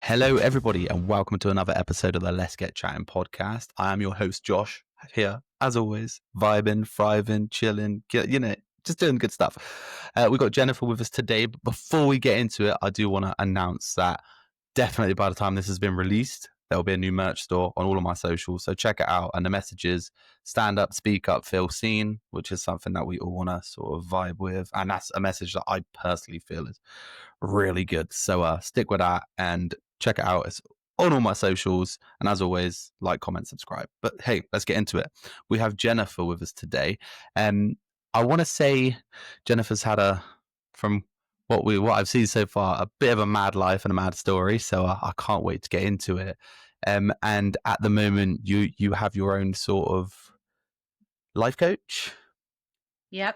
Hello, everybody, and welcome to another episode of the Let's Get Chatting podcast. I am your host, Josh, here, as always, vibing, thriving, chilling, just doing good stuff. We've got Jennifer with us today, but before we get into it, I do want to announce that definitely by the time this has been released, there'll be a new merch store on all of my socials, so check it out. And the message is stand up, speak up, feel seen, which is something that we all want to sort of vibe with. And that's a message that I personally feel is really good. So stick with that and check it out. It's on all my socials. And as always, like, comment, subscribe. But hey, let's get into it. We have Jennifer with us today. I want to say Jennifer's had from what I've seen so far, a bit of a mad life and a mad story. So I can't wait to get into it. And at the moment, you have your own sort of life coach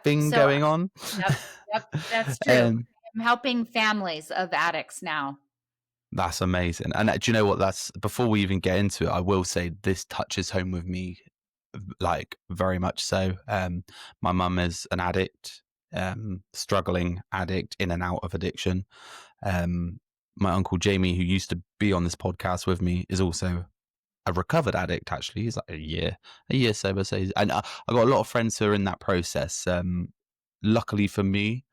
thing going on. Yep, that's true. I'm helping families of addicts now. That's amazing. And do you know what? Before we even get into it, I will say this touches home with me, like very much so. My mum is an addict, struggling addict, in and out of addiction. My uncle Jamie, who used to be on this podcast with me, is also a recovered addict. Actually, he's like a year sober. So and I got a lot of friends who are in that process. Luckily for me,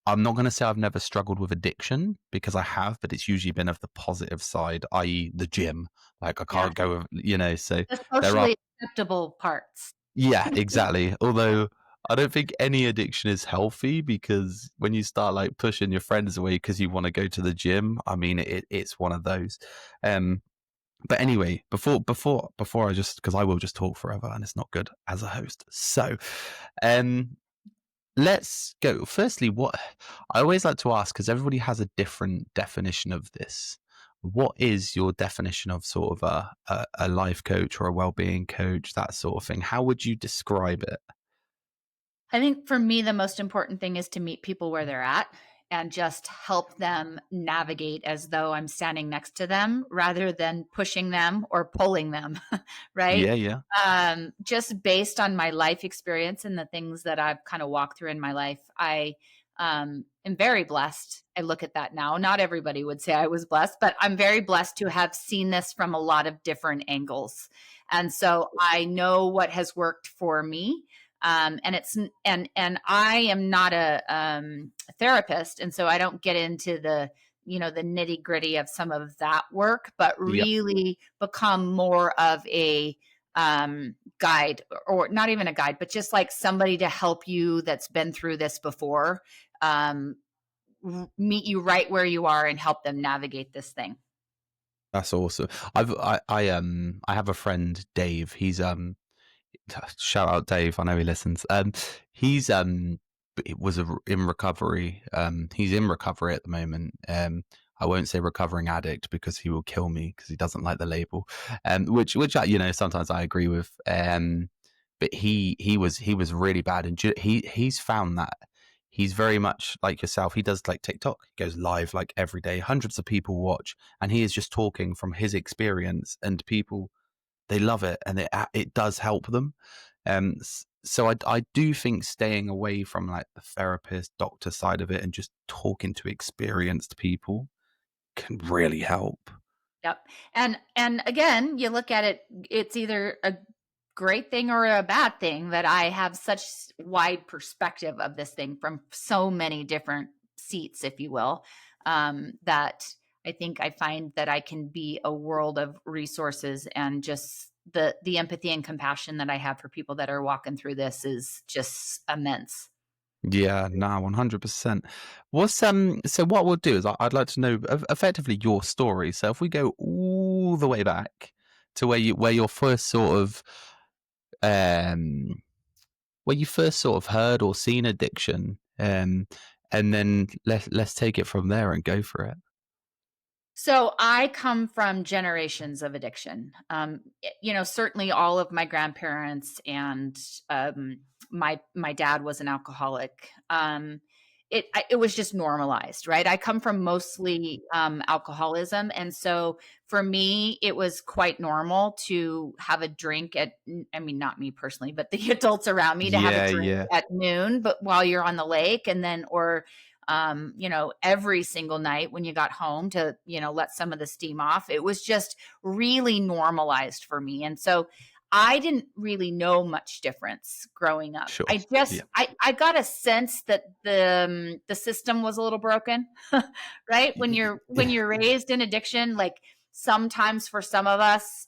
I'm not going to say I've never struggled with addiction, because I have, but it's usually been of the positive side, i.e. the gym. Like I can't go with, so the socially acceptable parts. Yeah, exactly. Although I don't think any addiction is healthy, because when you start like pushing your friends away because you want to go to the gym, I mean, it's one of those. But anyway, before I because I will just talk forever and it's not good as a host. So, let's go. Firstly, what I always like to ask, because everybody has a different definition of this. What is your definition of sort of a life coach or a well-being coach, that sort of thing? How would you describe it? I think for me, the most important thing is to meet people where they're at and just help them navigate as though I'm standing next to them rather than pushing them or pulling them, right? Yeah. Just based on my life experience and the things that I've kind of walked through in my life, I am very blessed. I look at that now. Not everybody would say I was blessed, but I'm very blessed to have seen this from a lot of different angles. And so I know what has worked for me. And I am not a therapist, and so I don't get into the nitty gritty of some of that work, but really become more of a guide, or not even a guide, but just like somebody to help you that's been through this before, meet you right where you are and help them navigate this thing. That's awesome. I have a friend, Dave. He's shout out Dave, I know he listens. He's in recovery. He's in recovery at the moment. I won't say recovering addict, because he will kill me, because he doesn't like the label. Which sometimes I agree with. But he was really bad, and he's found that he's very much like yourself. He does like TikTok. He goes live like every day. Hundreds of people watch, and he is just talking from his experience, and people, they love it, and it does help them. So I do think staying away from like the therapist, doctor side of it and just talking to experienced people can really help. Yep. And again, you look at it, it's either a great thing or a bad thing that I have such wide perspective of this thing from so many different seats, if you will, that I think I find that I can be a world of resources, and just the empathy and compassion that I have for people that are walking through this is just immense. Yeah, no, 100%. So what we'll do is I'd like to know effectively your story. So if we go all the way back to where your first sort of where you first sort of heard or seen addiction, and then let's take it from there and go for it. So I come from generations of addiction. Certainly all of my grandparents and my dad was an alcoholic. It was just normalized, right? I come from mostly alcoholism, and so for me, it was quite normal to have a drink I mean, not me personally, but the adults around me to have a drink at noon, but while you're on the lake, and then or every single night when you got home to, let some of the steam off. It was just really normalized for me. And so I didn't really know much difference growing up. Sure. I just Yeah. I got a sense that the system was a little broken, right? When you're raised in addiction, like sometimes for some of us,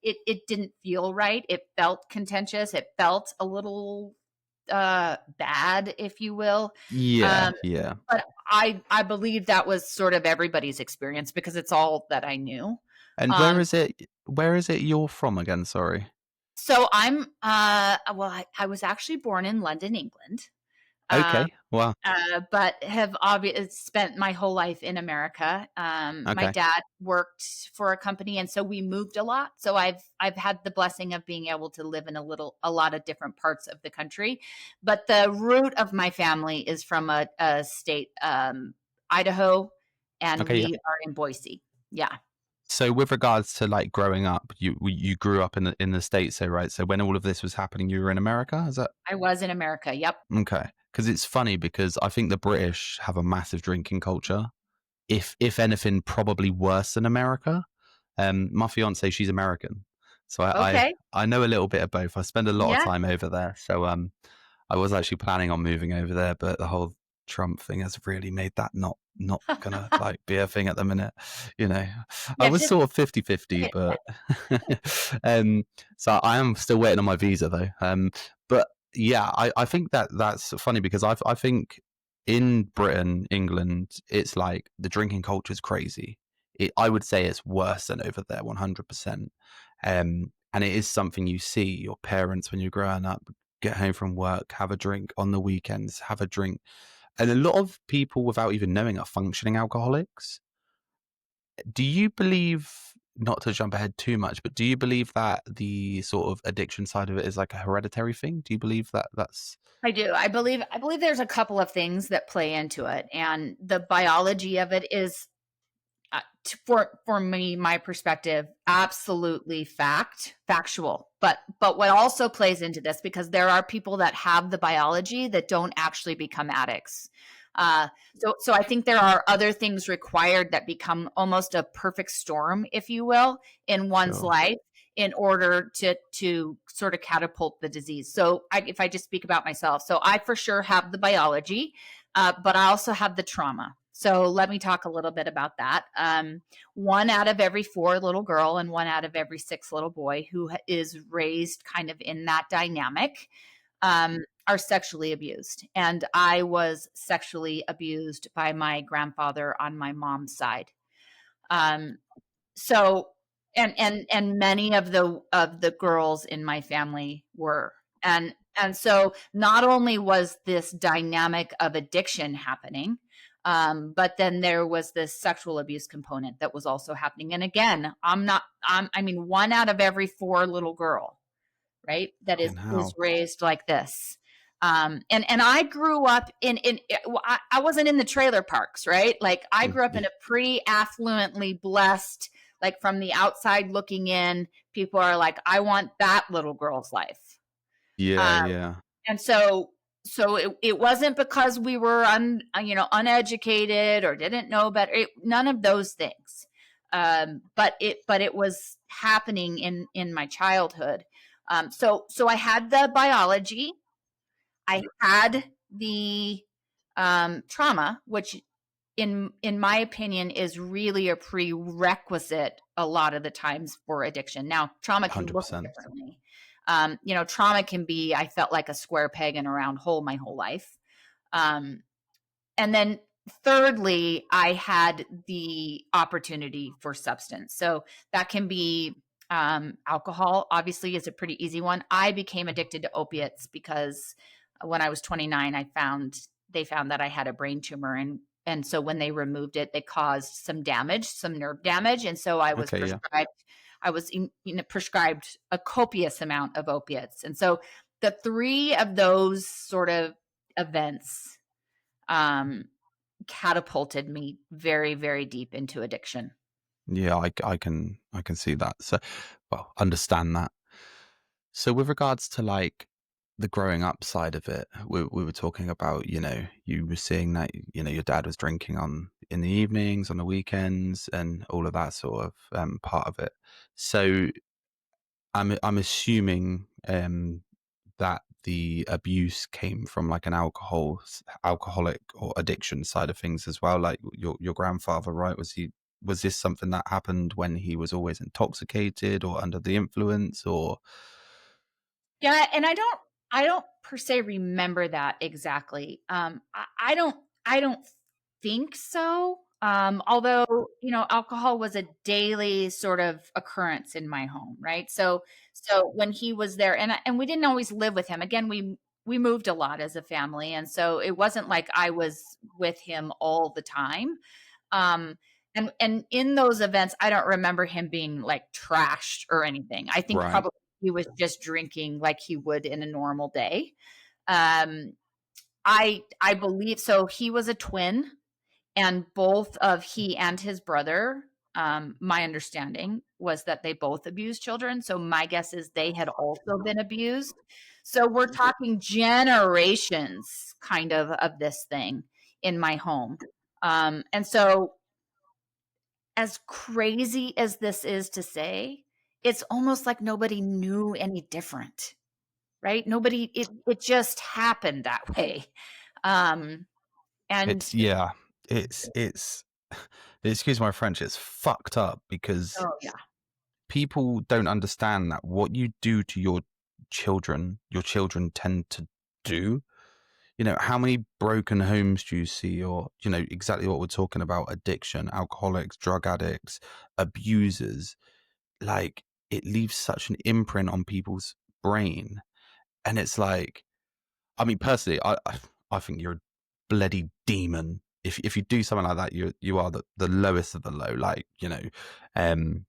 it didn't feel right. It felt contentious. It felt a little bad, if you will. Yeah. Um, Yeah. but I believe that was sort of everybody's experience because it's all that I knew. And Um, where is it you're from again? Sorry. so I'm well, I was actually born in London, England. Um, Okay. Well. but have spent my whole life in America. My Okay. dad worked for a company, and so we moved a lot. So I've had the blessing of being able to live in a lot of different parts of the country. But the root of my family is from a state, Idaho, and Okay. Yeah. we are in Boise. Yeah, So with regards to like growing up, you grew up in the States, so right. So when all of this was happening, you were in America. Is that I was in America. Yep. okay? Because it's funny because I think the British have a massive drinking culture. If anything, probably worse than America. My fiance, she's American, so Okay. I know a little bit of both. I spend a lot of Yeah. time over there, so I was actually planning on moving over there, but the whole Trump thing has really made that not gonna like be a thing at the minute. You know, I Yeah. was Just sort of 50-50, but um, so I am still waiting on my visa though. But yeah, I think that's funny because I think in Britain, England, it's like the drinking culture is crazy. I would say it's worse than over there, 100%. And it is something you see your parents when you're growing up get home from work, have a drink on the weekends, have a drink. And a lot of people, without even knowing, are functioning alcoholics. Do you believe, not to jump ahead too much, but do you believe that the sort of addiction side of it is like a hereditary thing? Do you believe that that's I do. I believe there's a couple of things that play into it, and the biology of it is, for me, my perspective, absolutely factual. But what also plays into this, because there are people that have the biology that don't actually become addicts. So I think there are other things required that become almost a perfect storm, if you will, in one's sure? life in order to sort of catapult the disease. So if I just speak about myself, so I for sure have the biology, but I also have the trauma. So let me talk a little bit about that. One out of every four little girl and one out of every six little boy who is raised kind of in that dynamic, are sexually abused. And I was sexually abused by my grandfather on my mom's side. Um, so and many of the girls in my family were. And so not only was this dynamic of addiction happening, but then there was this sexual abuse component that was also happening. And again, I mean, one out of every four little girl, right, that is Fucking is hell. raised like this. And I grew up I wasn't in the trailer parks, right? Like I grew up Yeah. in a pre-affluently blessed, like from the outside looking in, people are like, I want that little girl's life. Yeah, Um, yeah. and so it wasn't because we were uneducated or didn't know better. None of those things. But it was happening in my childhood. So I had the biology, I had the trauma, which in my opinion is really a prerequisite a lot of the times for addiction. Now, trauma can look 100%. differently. Trauma can be, I felt like a square peg in a round hole my whole life. Um, and then thirdly, I had the opportunity for substance. So that can be, alcohol, obviously, is a pretty easy one. I became addicted to opiates because when I was 29, they found that I had a brain tumor, and so when they removed it, they caused some damage, some nerve damage, and so Okay, yeah. I was prescribed a copious amount of opiates. And so the three of those sort of events, um, catapulted me very, very deep into addiction. Yeah, I can see that. So, well, understand that. So with regards to like the growing up side of it, we were talking about, you were seeing that, your dad was drinking on in the evenings, on the weekends, and all of that sort of part of it. So I'm assuming that the abuse came from like an alcoholic or addiction side of things as well. Like your grandfather, right? Was this something that happened when he was always intoxicated or under the influence, or Yeah, and I don't per se remember that exactly. I don't think so. Although, alcohol was a daily sort of occurrence in my home, right? So when he was there, and we didn't always live with him. Again, we moved a lot as a family, and so it wasn't like I was with him all the time. Um, and in those events, I don't remember him being like trashed or anything. I think right? probably he was just drinking like he would in a normal day. Um, I believe so. He was a twin, and both of he and his brother. My understanding was that they both abused children. So my guess is they had also been abused. So we're talking generations, kind of this thing in my home. And so as crazy as this is to say, it's almost like nobody knew any different, right? It just happened that way. Um, and It's yeah, it's excuse my French, it's fucked up because oh yeah, people don't understand that what you do to your children tend to do. How many broken homes do you see, or, exactly what we're talking about, addiction, alcoholics, drug addicts, abusers, like it leaves such an imprint on people's brain. And it's like, I mean, personally, I think you're a bloody demon. If you do something like that, you are the lowest of the low, like, um,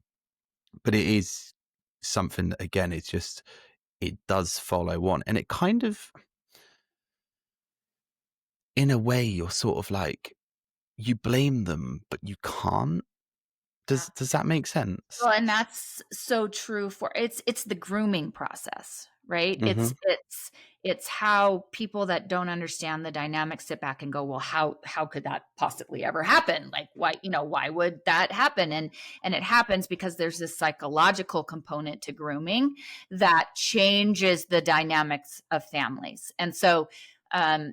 but it is something that, again, it's just, it does follow on, and it kind of, in a way, you're sort of like, you blame them, but you can't. Does that make sense? well, and that's so true for it's the grooming process, right? Hmm. It's how people that don't understand the dynamics sit back and go, "Well, how could that possibly ever happen? Like why would that happen?" And it happens because there's this psychological component to grooming that changes the dynamics of families. And so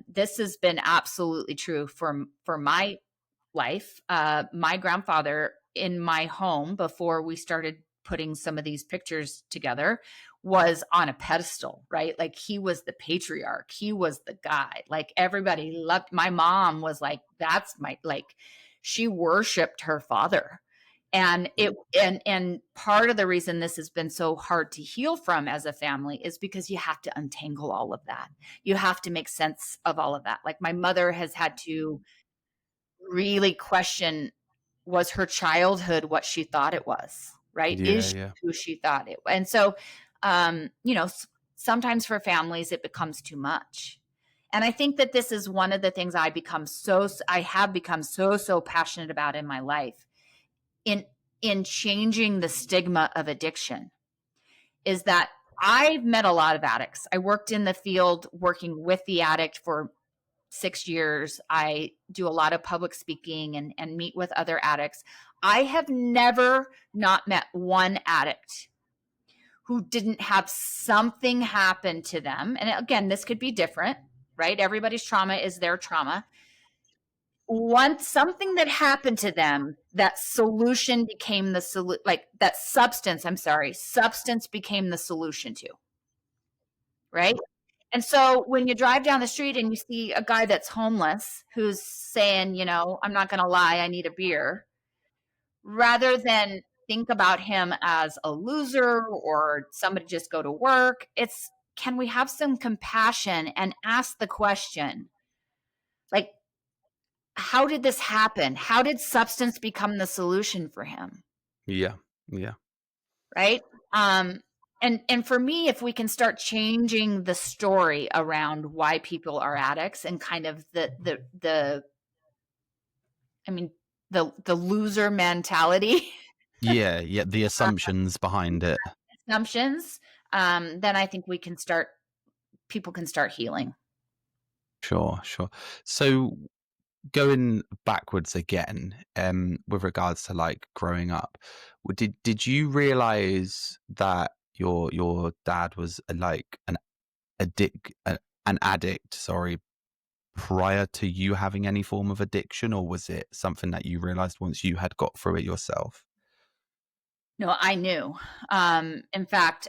this has been absolutely true for my life. My grandfather in my home, before we started putting some of these pictures together, was on a pedestal, right? Like he was the patriarch. He was the guy. Like everybody loved. My mom was like, that's my, like, she worshiped her father. And and part of the reason this has been so hard to heal from as a family is because you have to untangle all of that. You have to make sense of all of that. Like my mother has had to really question, was her childhood what she thought it was, right? Is Yeah, she yeah, who she thought it was? And so, sometimes for families it becomes too much. And I think that this is one of the things I have become so passionate about in my life, in changing the stigma of addiction, is that I've met a lot of addicts. I worked in the field working with the addict for 6 years. I do a lot of public speaking and meet with other addicts. I have never not met one addict who didn't have something happen to them. And again, this could be different, right? Everybody's trauma is their trauma. Once something that happened to them, that solution became the solution, like that substance, I'm sorry, substance became the solution to, right? And so when you drive down the street and you see a guy that's homeless who's saying, I'm not going to lie, I need a beer, rather than think about him as a loser or somebody just go to work, it's, can we have some compassion and ask the question, like, how did this happen? How did substance become the solution for him? yeah, yeah, Right? Um, and for me, if we can start changing the story around why people are addicts and kind of the I mean the loser mentality yeah, yeah. The uh, assumptions behind it. assumptions, then I think we can start people can start healing. Sure, sure. So going backwards again, with regards to like growing up, did you realize that your dad was like an addict, sorry, prior to you having any form of addiction, or was it something that you realized once you had got through it yourself? No, I knew. In fact,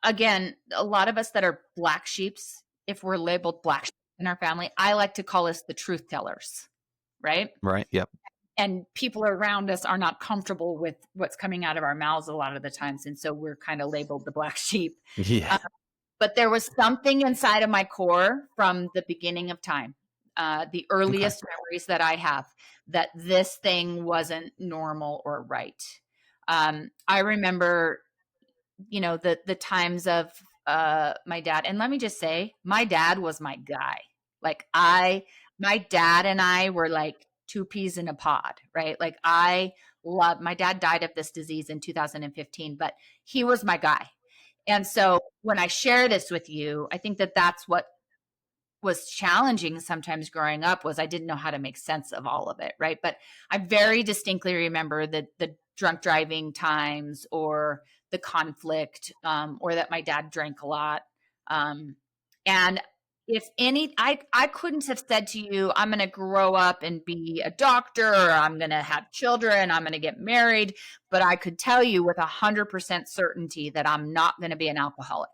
again, a lot of us that are black sheeps, if we're labeled black sheep in our family, I like to call us the truth tellers, right? Right. Yep. And people around us are not comfortable with what's coming out of our mouths a lot of the times, and so we're kind of labeled the black sheep. Yeah. But there was something inside of my core from the beginning of time, the Okay. earliest memories that I have, that this thing wasn't normal or right. I remember, the times of my dad, and let me just say, my dad was my guy. Like my dad and I were like two peas in a pod, right? Like I love my dad died of this disease in 2015, but he was my guy. And so when I share this with you, I think that that's what was challenging sometimes growing up was I didn't know how to make sense of all of it, right? But I very distinctly remember the drunk driving times or the conflict, or that my dad drank a lot. And if any, I couldn't have said to you, I'm going to grow up and be a doctor, or I'm going to have children, I'm going to get married. But I could tell you with 100% certainty that I'm not going to be an alcoholic.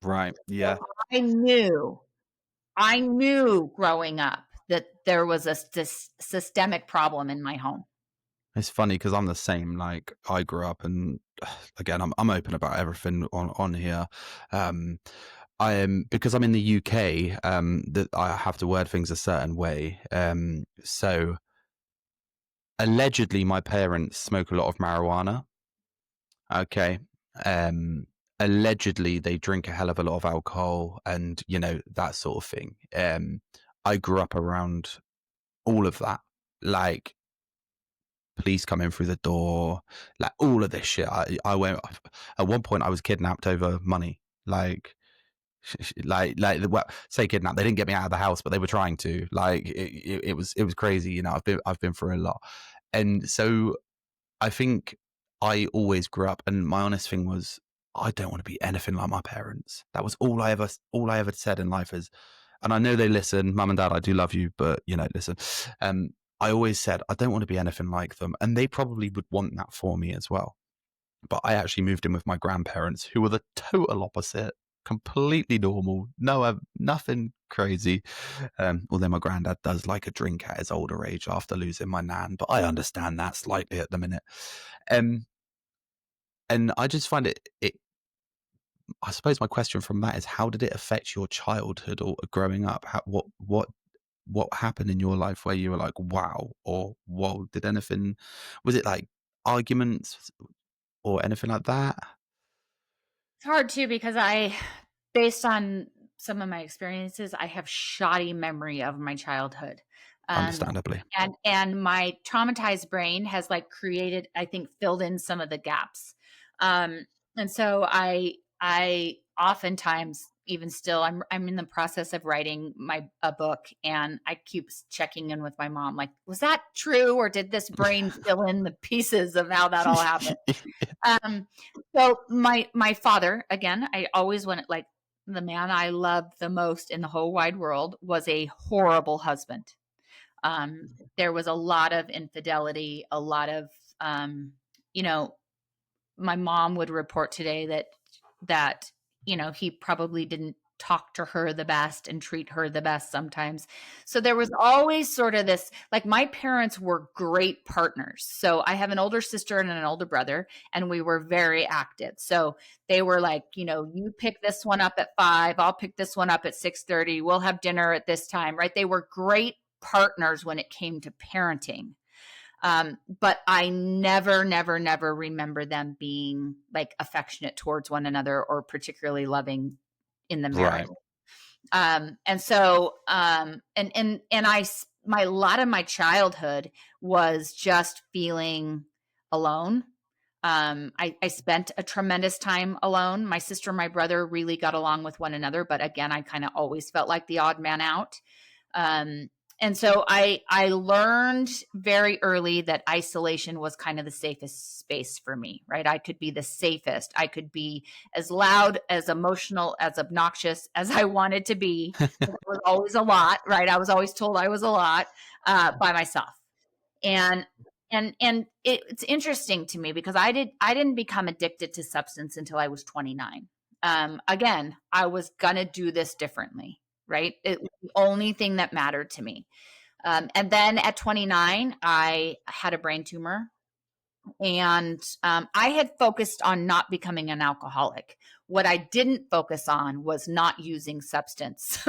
Right. So Yeah. I knew growing up that there was a systemic problem in my home. It's funny because I'm the same. Like I grew up, and again, I'm open about everything on here. Um, I am because I'm in the UK. That I have to word things a certain way. So allegedly, my parents smoke a lot of marijuana. Okay. Um, allegedly, they drink a hell of a lot of alcohol, and that sort of thing. I grew up around all of that. Like police coming through the door, like all of this shit. I went at one point. I was kidnapped over money. Like, well, say kidnapped. They didn't get me out of the house, but they were trying to. Like, it was crazy. I've been through a lot, and so I think I always grew up, and my honest thing was, I don't want to be anything like my parents. That was all I ever said in life is, and I know they listen, mum and dad, I do love you, but listen. I always said I don't want to be anything like them, and they probably would want that for me as well. But I actually moved in with my grandparents, who were the total opposite, completely normal, nothing crazy. Although my granddad does like a drink at his older age after losing my nan, but I understand that slightly at the minute. Um, and I just find it. I suppose my question from that is, how did it affect your childhood or growing up? What happened in your life where you were like, wow, or whoa? Did anything? Was it like arguments or anything like that? It's hard too because based on some of my experiences, I have shoddy memory of my childhood. Um, Understandably. and my traumatized brain has like created, I think, filled in some of the gaps. And so I oftentimes, even still, I'm in the process of writing a book, and I keep checking in with my mom, like, was that true, or did this brain fill in the pieces of how that all happened? Um, so my father, again, I always wanted, like, the man I loved the most in the whole wide world was a horrible husband. There was a lot of infidelity, a lot of, you know, my mom would report today that he probably didn't talk to her the best and treat her the best sometimes. So there was always sort of this, like, my parents were great partners. So I have an older sister and an older brother, and we were very active. So they were like, you pick this one up at 5, I'll pick this one up at 6:30, we'll have dinner at this time, right? They were great partners when it came to parenting. But I never, never, never remember them being like affectionate towards one another or particularly loving in the marriage. Right. And so, my lot of my childhood was just feeling alone. I spent a tremendous time alone. My sister and my brother really got along with one another, but again, I kind of always felt like the odd man out. Um, and so I learned very early that isolation was kind of the safest space for me, right? I could be the safest. I could be as loud, as emotional, as obnoxious as I wanted to be. It was always a lot, right? I was always told I was a lot by myself. And it's interesting to me because I didn't become addicted to substance until I was 29. Again, I was gonna do this differently, right? It was the only thing that mattered to me. And then at 29, I had a brain tumor, and I had focused on not becoming an alcoholic. What I didn't focus on was not using substance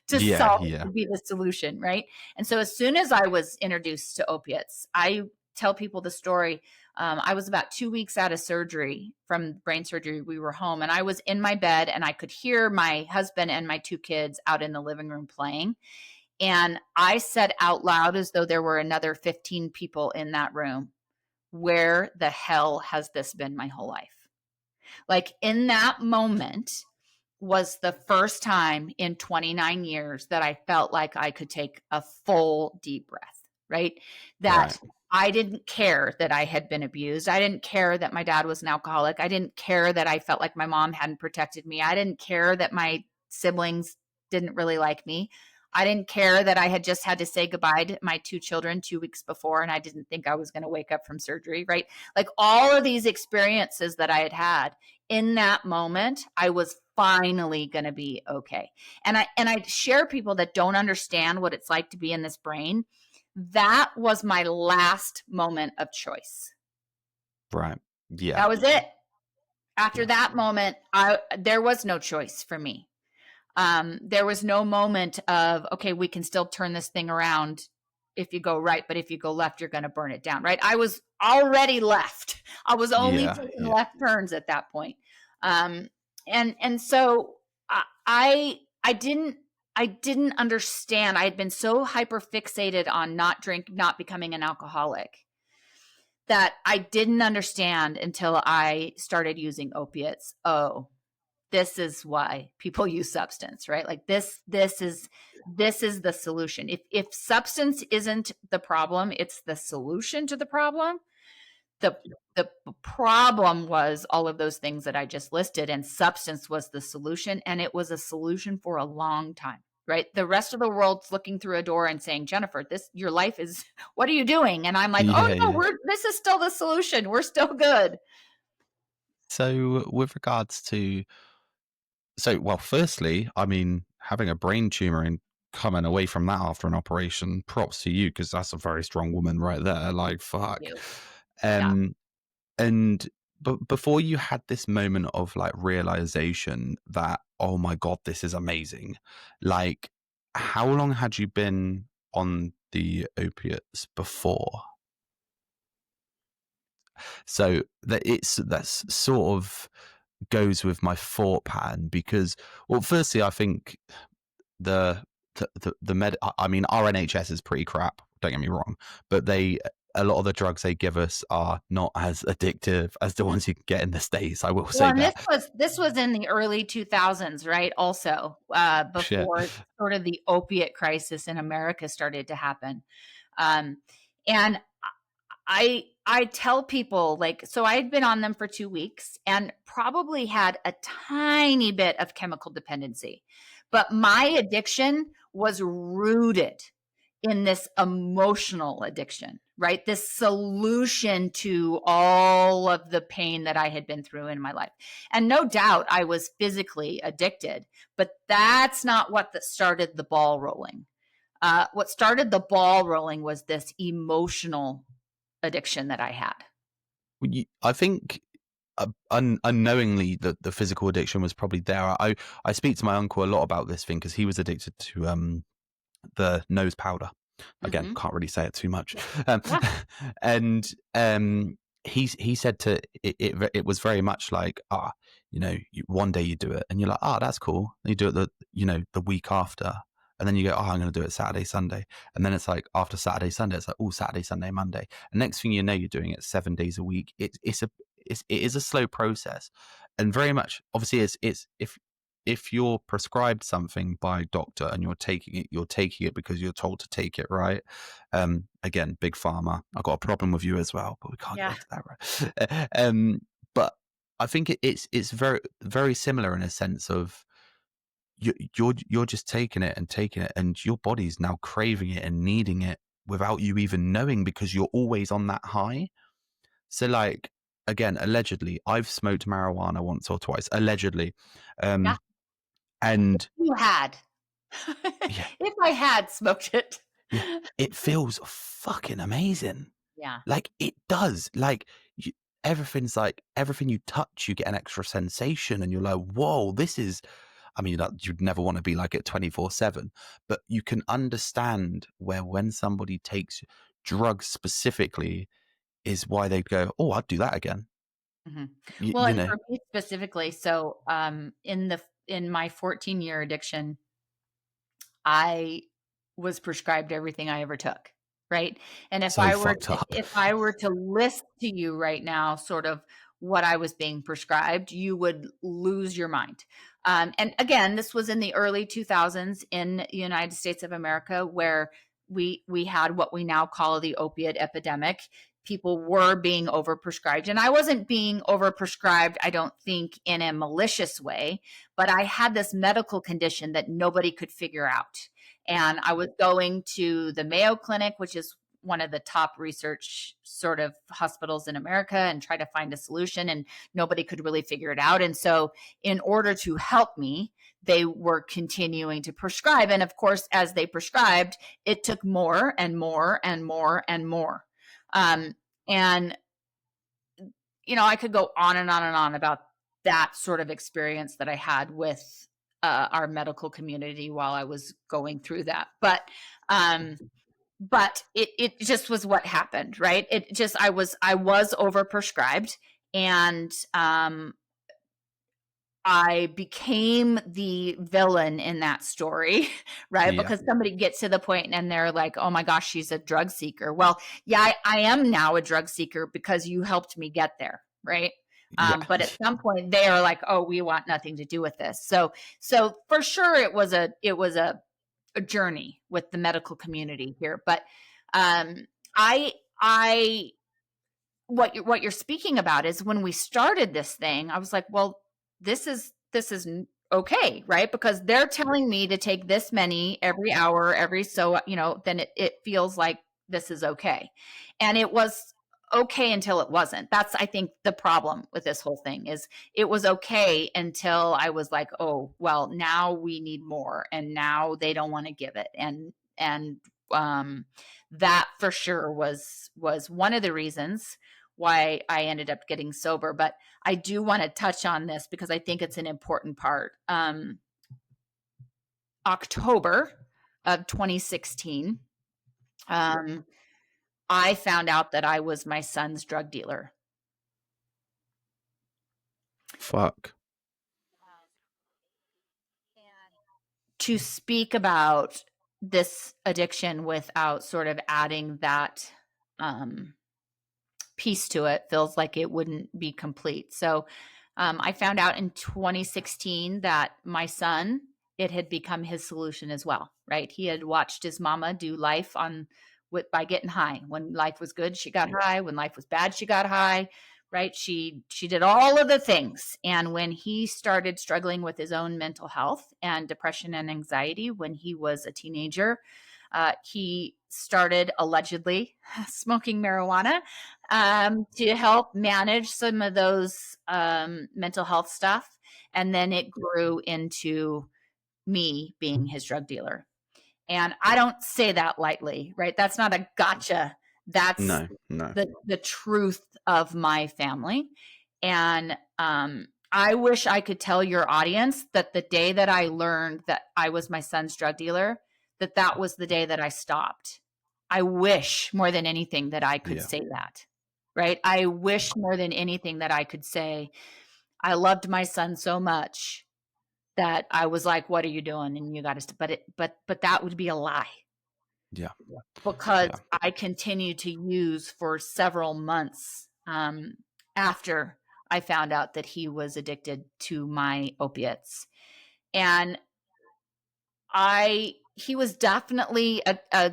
to Yeah, solve yeah, to be the solution, right? And so as soon as I was introduced to opiates, I tell people the story. I was about 2 weeks out of surgery from brain surgery. We were home, and I was in my bed, and I could hear my husband and my two kids out in the living room playing. And I said out loud, as though there were another 15 people in that room, where the hell has this been my whole life? Like, in that moment was the first time in 29 years that I felt like I could take a full deep breath, right? right. That I didn't care that I had been abused. I didn't care that my dad was an alcoholic. I didn't care that I felt like my mom hadn't protected me. I didn't care that my siblings didn't really like me. I didn't care that I had just had to say goodbye to my two children 2 weeks before, and I didn't think I was going to wake up from surgery, right? Like, all of these experiences that I had had, in that moment, I was finally going to be okay. And I share people that don't understand what it's like to be in this brain. That was my last moment of choice. Right. Yeah. That was it. After Yeah. that moment, there was no choice for me. There was no moment of, okay, we can still turn this thing around if you go right, but if you go left, you're going to burn it down, right? I was already left. I was only Yeah. taking Yeah. left turns at that point. Um, and so I didn't understand. I had been so hyper fixated on not becoming an alcoholic, that I didn't understand until I started using opiates. Oh, this is why people use substance, right? Like, this is the solution. If substance isn't the problem, it's the solution to the problem. The the problem was all of those things that I just listed, and substance was the solution, and it was a solution for a long time. Right? The rest of the world's looking through a door and saying, "Jennifer, this your life is what are you doing?" And I'm like, "Oh Yeah. no, Yeah. this is still the solution. We're still good." So, with regards to, well, firstly, I mean, having a brain tumor and coming away from that after an operation, props to you, because that's a very strong woman right there. Like, Thank fuck. you. Yeah. Um, and but before you had this moment of like realization that, oh my God, this is amazing. Like, how long had you been on the opiates before? So that's sort of goes with my thought pattern because, well, firstly, I think the I mean, our NHS is pretty crap, don't get me wrong, but a lot of the drugs they give us are not as addictive as the ones you can get in the States. I will Well, say and that. this was in the early 2000s, right? Also, Shit. before sort of the opiate crisis in America started to happen. Um, and I tell people, like, so I had been on them for 2 weeks and probably had a tiny bit of chemical dependency, but my addiction was rooted in this emotional addiction, right? This solution to all of the pain that I had been through in my life. And no doubt I was physically addicted, but that's not what started the ball rolling. What started the ball rolling was this emotional addiction that I had. I think unknowingly the physical addiction was probably there. I speak to my uncle a lot about this thing because he was addicted to the nose powder. Again, Mhm. can't really say it too much. Um, Yeah. and he said it was very much like, one day you do it and you're like, that's cool. And you do it the week after, and then you go, I'm going to do it Saturday, Sunday, and then it's like after Saturday, Sunday, it's like, Saturday, Sunday, Monday, and next thing you know, you're doing it 7 days a week. it is a slow process, and very much obviously it's if you're prescribed something by a doctor and you're taking it because you're told to take it, right? Again, big pharma. I've got a problem with you as well, but we can't get Yeah. into that, right? But I think it's very very similar in a sense of you're just taking it, and your body's now craving it and needing it without you even knowing because you're always on that high. So, like, again, allegedly, I've smoked marijuana once or twice, allegedly, Yeah. um, and You had. yeah, If I had smoked it. yeah, it feels fucking amazing. Yeah. Like it does. You, everything's like everything you touch, you get an extra sensation, and you're like, whoa, this is. I mean, you'd never want to be like it 24/7, but you can understand where when somebody takes drugs specifically is why they go, oh, I'd do that again. Mhm. You, Well, you and know, for me specifically, so, in my 14-year addiction, I was prescribed everything I ever took, right? And so fucked up. if I were to list to you right now sort of what I was being prescribed, you would lose your mind. And again, this was in the early 2000s in the United States of America, where we had what we now call the opiate epidemic. People were being overprescribed, and I wasn't being overprescribed, I don't think, in a malicious way, but I had this medical condition that nobody could figure out. And I was going to the Mayo Clinic, which is one of the top research sort of hospitals in America, and try to find a solution. And nobody could really figure it out. And so, in order to help me, they were continuing to prescribe. And of course, as they prescribed, it took more and more and more and more. Um, and I could go on and on and on about that sort of experience that I had with our medical community while I was going through that. But it just was what happened, right? It just I was overprescribed, and I became the villain in that story, right? Yeah, Because somebody gets to the point and they're like, oh my gosh, she's a drug seeker. Well, yeah, I am now a drug seeker because you helped me get there, right? yeah, But at some point they are like, oh, we want nothing to do with this. So for sure it was a journey with the medical community here. But um I what you're speaking about is when we started this thing, I was like, well, this is okay, right? Because they're telling me to take this many every hour, then it feels like this is okay. And it was okay until it wasn't. That's, I think, the problem with this whole thing is it was okay until I was like, oh, well, now we need more, and now they don't want to give it. And um that for sure was one of the reasons why I ended up getting sober. But I do want to touch on this because I think it's an important part. October of 2016, um, I found out that I was my son's drug dealer. fuck. To speak about this addiction without sort of adding that um, piece to it feels like it wouldn't be complete. So I found out in 2016 that my son, it had become his solution as well, right? He had watched his mama do life by getting high. When life was good, she got high. When life was bad, she got high, right? She did all of the things. And when he started struggling with his own mental health and depression and anxiety when he was a teenager, he started allegedly smoking marijuana to help manage some of those mental health stuff. And then it grew into me being his drug dealer. And I don't say that lightly, right? That's not a gotcha. That's No, no. the truth of my family. And I wish I could tell your audience that the day that I learned that I was my son's drug dealer, that was the day that I stopped. I wish more than anything that I could Yeah, say that, right? I wish more than anything that I could say, I loved my son so much that I was like, what are you doing? And you got to, but that would be a lie yeah, because yeah. I continued to use for several months. after I found out that he was addicted to my opiates. And he was definitely a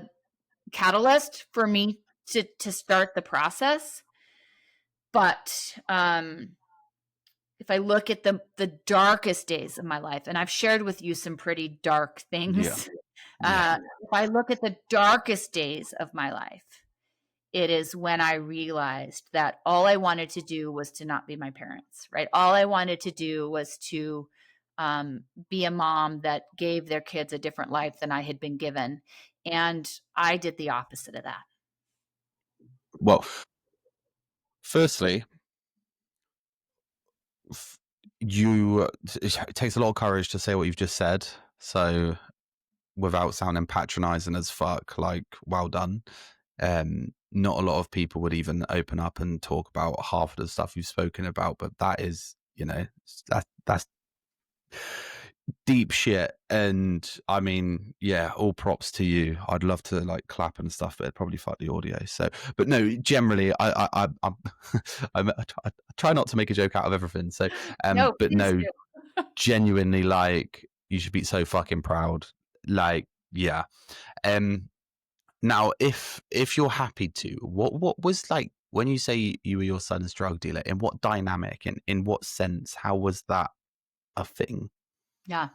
catalyst for me to start the process. But if I look at the darkest days of my life, and I've shared with you some pretty dark Yeah. things, Yeah. if I look at the darkest days of my life, it is when I realized that all I wanted to do was to not be my parents, right? All I wanted to do was to be a mom that gave their kids a different life than I had been given. And I did the opposite of that. Well, firstly, f- it takes a lot of courage to say what you've just said. So without sounding patronizing as fuck, like, well done. Not a lot of people would even open up and talk about half of the stuff you've spoken about, but that is, that's deep shit. And I mean, yeah, all props to you. I'd love to like clap and stuff, but it'd probably fuck the audio. So, but no, generally, I'm, I try not to make a joke out of everything. So, No, but please no, do. genuinely, like, you should be so fucking proud. Like, yeah. Um, Now, if you're happy to, what was like when you say you were your son's drug dealer? In what dynamic? In what sense? How was that a thing? Yeah.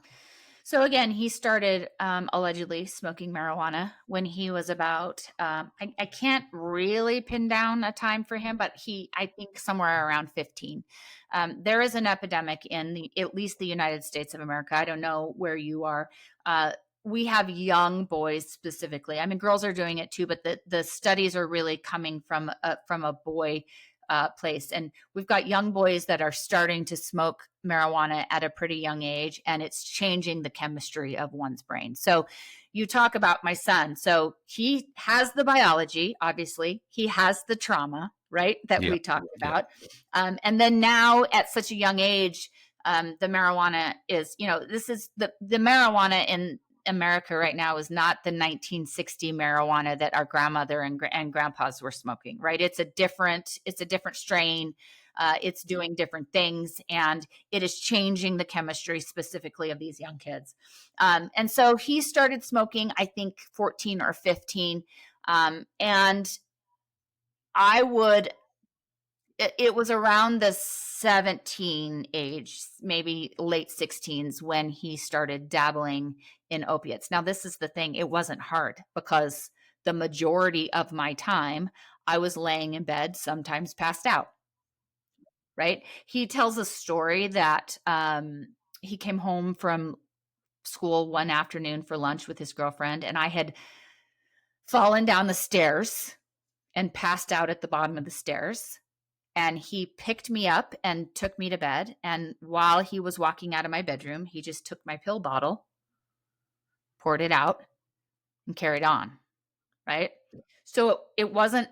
So again, he started allegedly smoking marijuana when he was about, I can't really pin down a time for him, but I think somewhere around 15. There is an epidemic in at least the United States of America. I don't know where you are. Uh, we have young boys specifically. I mean, girls are doing it too, but the studies are really coming from a boy place. And we've got young boys that are starting to smoke marijuana at a pretty young age, and it's changing the chemistry of one's brain. So you talk about my son. So he has the biology, obviously, he has the trauma, right? That Yeah, we talked yeah, about. And then now at such a young age, the marijuana is, this is the marijuana in America right now is not the 1960 marijuana that our grandmother and grandpas were smoking, right? It's a different strain. It's doing different things, and it is changing the chemistry specifically of these young kids. And so he started smoking, I think, 14 or 15. And I would it was around the 17 age, maybe late 16s, when he started dabbling in opiates. Now, this is the thing, it wasn't hard because the majority of my time I was laying in bed, sometimes passed out, right? He tells a story that he came home from school one afternoon for lunch with his girlfriend, and I had fallen down the stairs and passed out at the bottom of the stairs. And he picked me up and took me to bed. And while he was walking out of my bedroom, he just took my pill bottle, poured it out, and carried on. Right. So it wasn't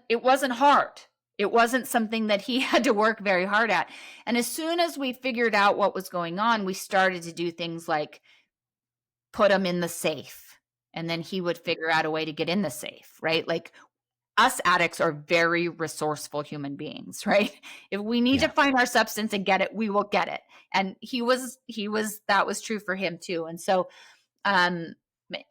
hard. It wasn't something that he had to work very hard at. And as soon as we figured out what was going on, we started to do things like put him in the safe. And then he would figure out a way to get in the safe, right? Like, us addicts are very resourceful human beings, right? If we need to yeah. find our substance and get it, we will get it. And that was true for him too. And so, um,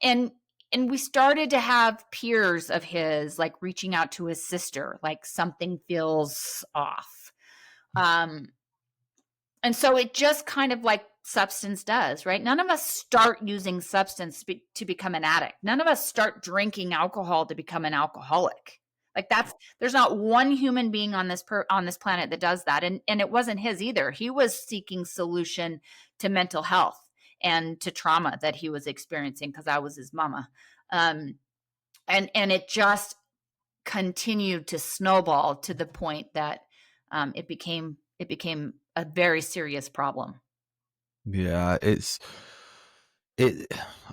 and, and we started to have peers of his, like reaching out to his sister, like something feels off. Um, and so it just kind of like substance does, right? None of us start using substance to become an addict. None of us start drinking alcohol to become an alcoholic. Like, there's not one human being on this planet that does that, and it wasn't his either. He was seeking solution to mental health and to trauma that he was experiencing because I was his mama, um, and it just continued to snowball to the point that it became a very serious problem. Yeah, it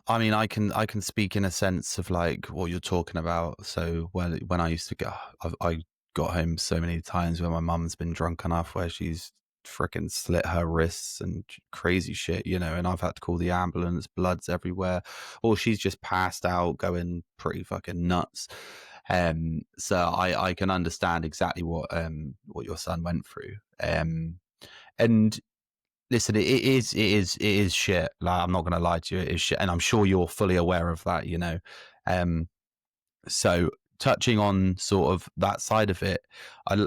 I mean, I can speak in a sense of like what you're talking about. So when I used to go, I got home so many times where my mum's been drunk enough where she's freaking slit her wrists and crazy shit, and I've had to call the ambulance, blood's everywhere, or she's just passed out going pretty fucking nuts. So I can understand exactly what your son went through. And listen, it is shit. Like, I'm not going to lie to you, it is shit, and I'm sure you're fully aware of that. Um, so touching on sort of that side of it, I'd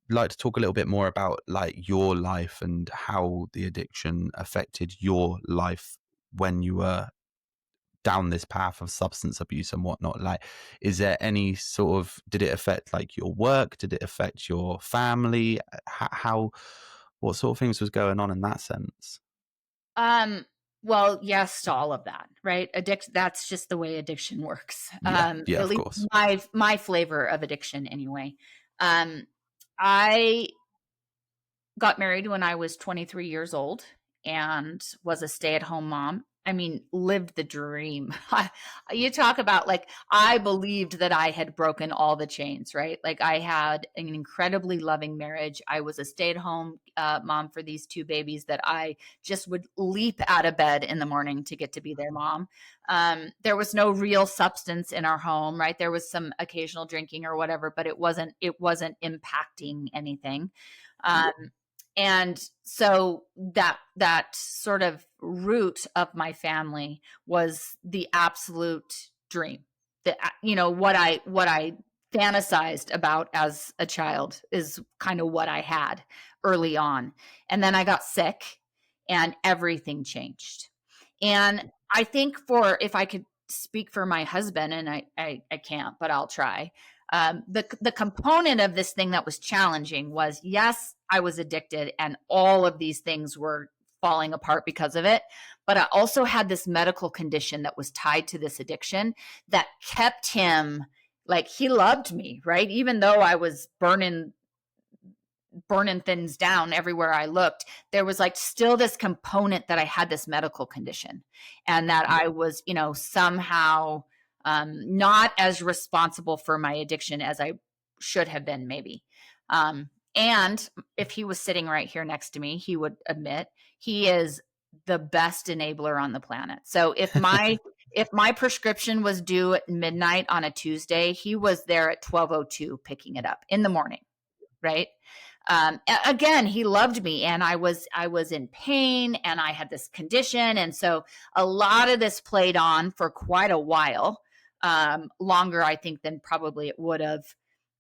like to talk a little bit more about like your life and how the addiction affected your life when you were down this path of substance abuse and whatnot. Like, is there any sort of, did it affect like your work? Did it affect your family? How what sort of things was going on in that sense? Um, well, yes to all of that, right? That's just the way addiction works. Yeah, yeah, At of least course. my flavor of addiction anyway. Um, I got married when I was 23 years old and was a stay-at-home mom. I mean, lived the dream. You talk about like I believed that I had broken all the chains, right? Like I had an incredibly loving marriage. I was a stay-at-home mom for these two babies that I just would leap out of bed in the morning to get to be their mom. There was no real substance in our home, right? There was some occasional drinking or whatever, but it wasn't impacting anything. Um, and so that sort of root of my family was the absolute dream. That what I fantasized about as a child is kind of what I had early on. And then I got sick and everything changed. And I think for if I could speak for my husband, and I can't, but I'll try. The component of this thing that was challenging was, yes, I was addicted, and all of these things were falling apart because of it. But I also had this medical condition that was tied to this addiction that kept him like he loved me, right? Even though I was burning things down everywhere I looked, there was like still this component that I had this medical condition and that I was, somehow not as responsible for my addiction as I should have been, maybe. And if he was sitting right here next to me, he would admit he is the best enabler on the planet. So if my prescription was due at midnight on a Tuesday, he was there at 12:02 picking it up in the morning, right? Again, he loved me, and I was in pain, and I had this condition, and so a lot of this played on for quite a while, longer I think than probably it would have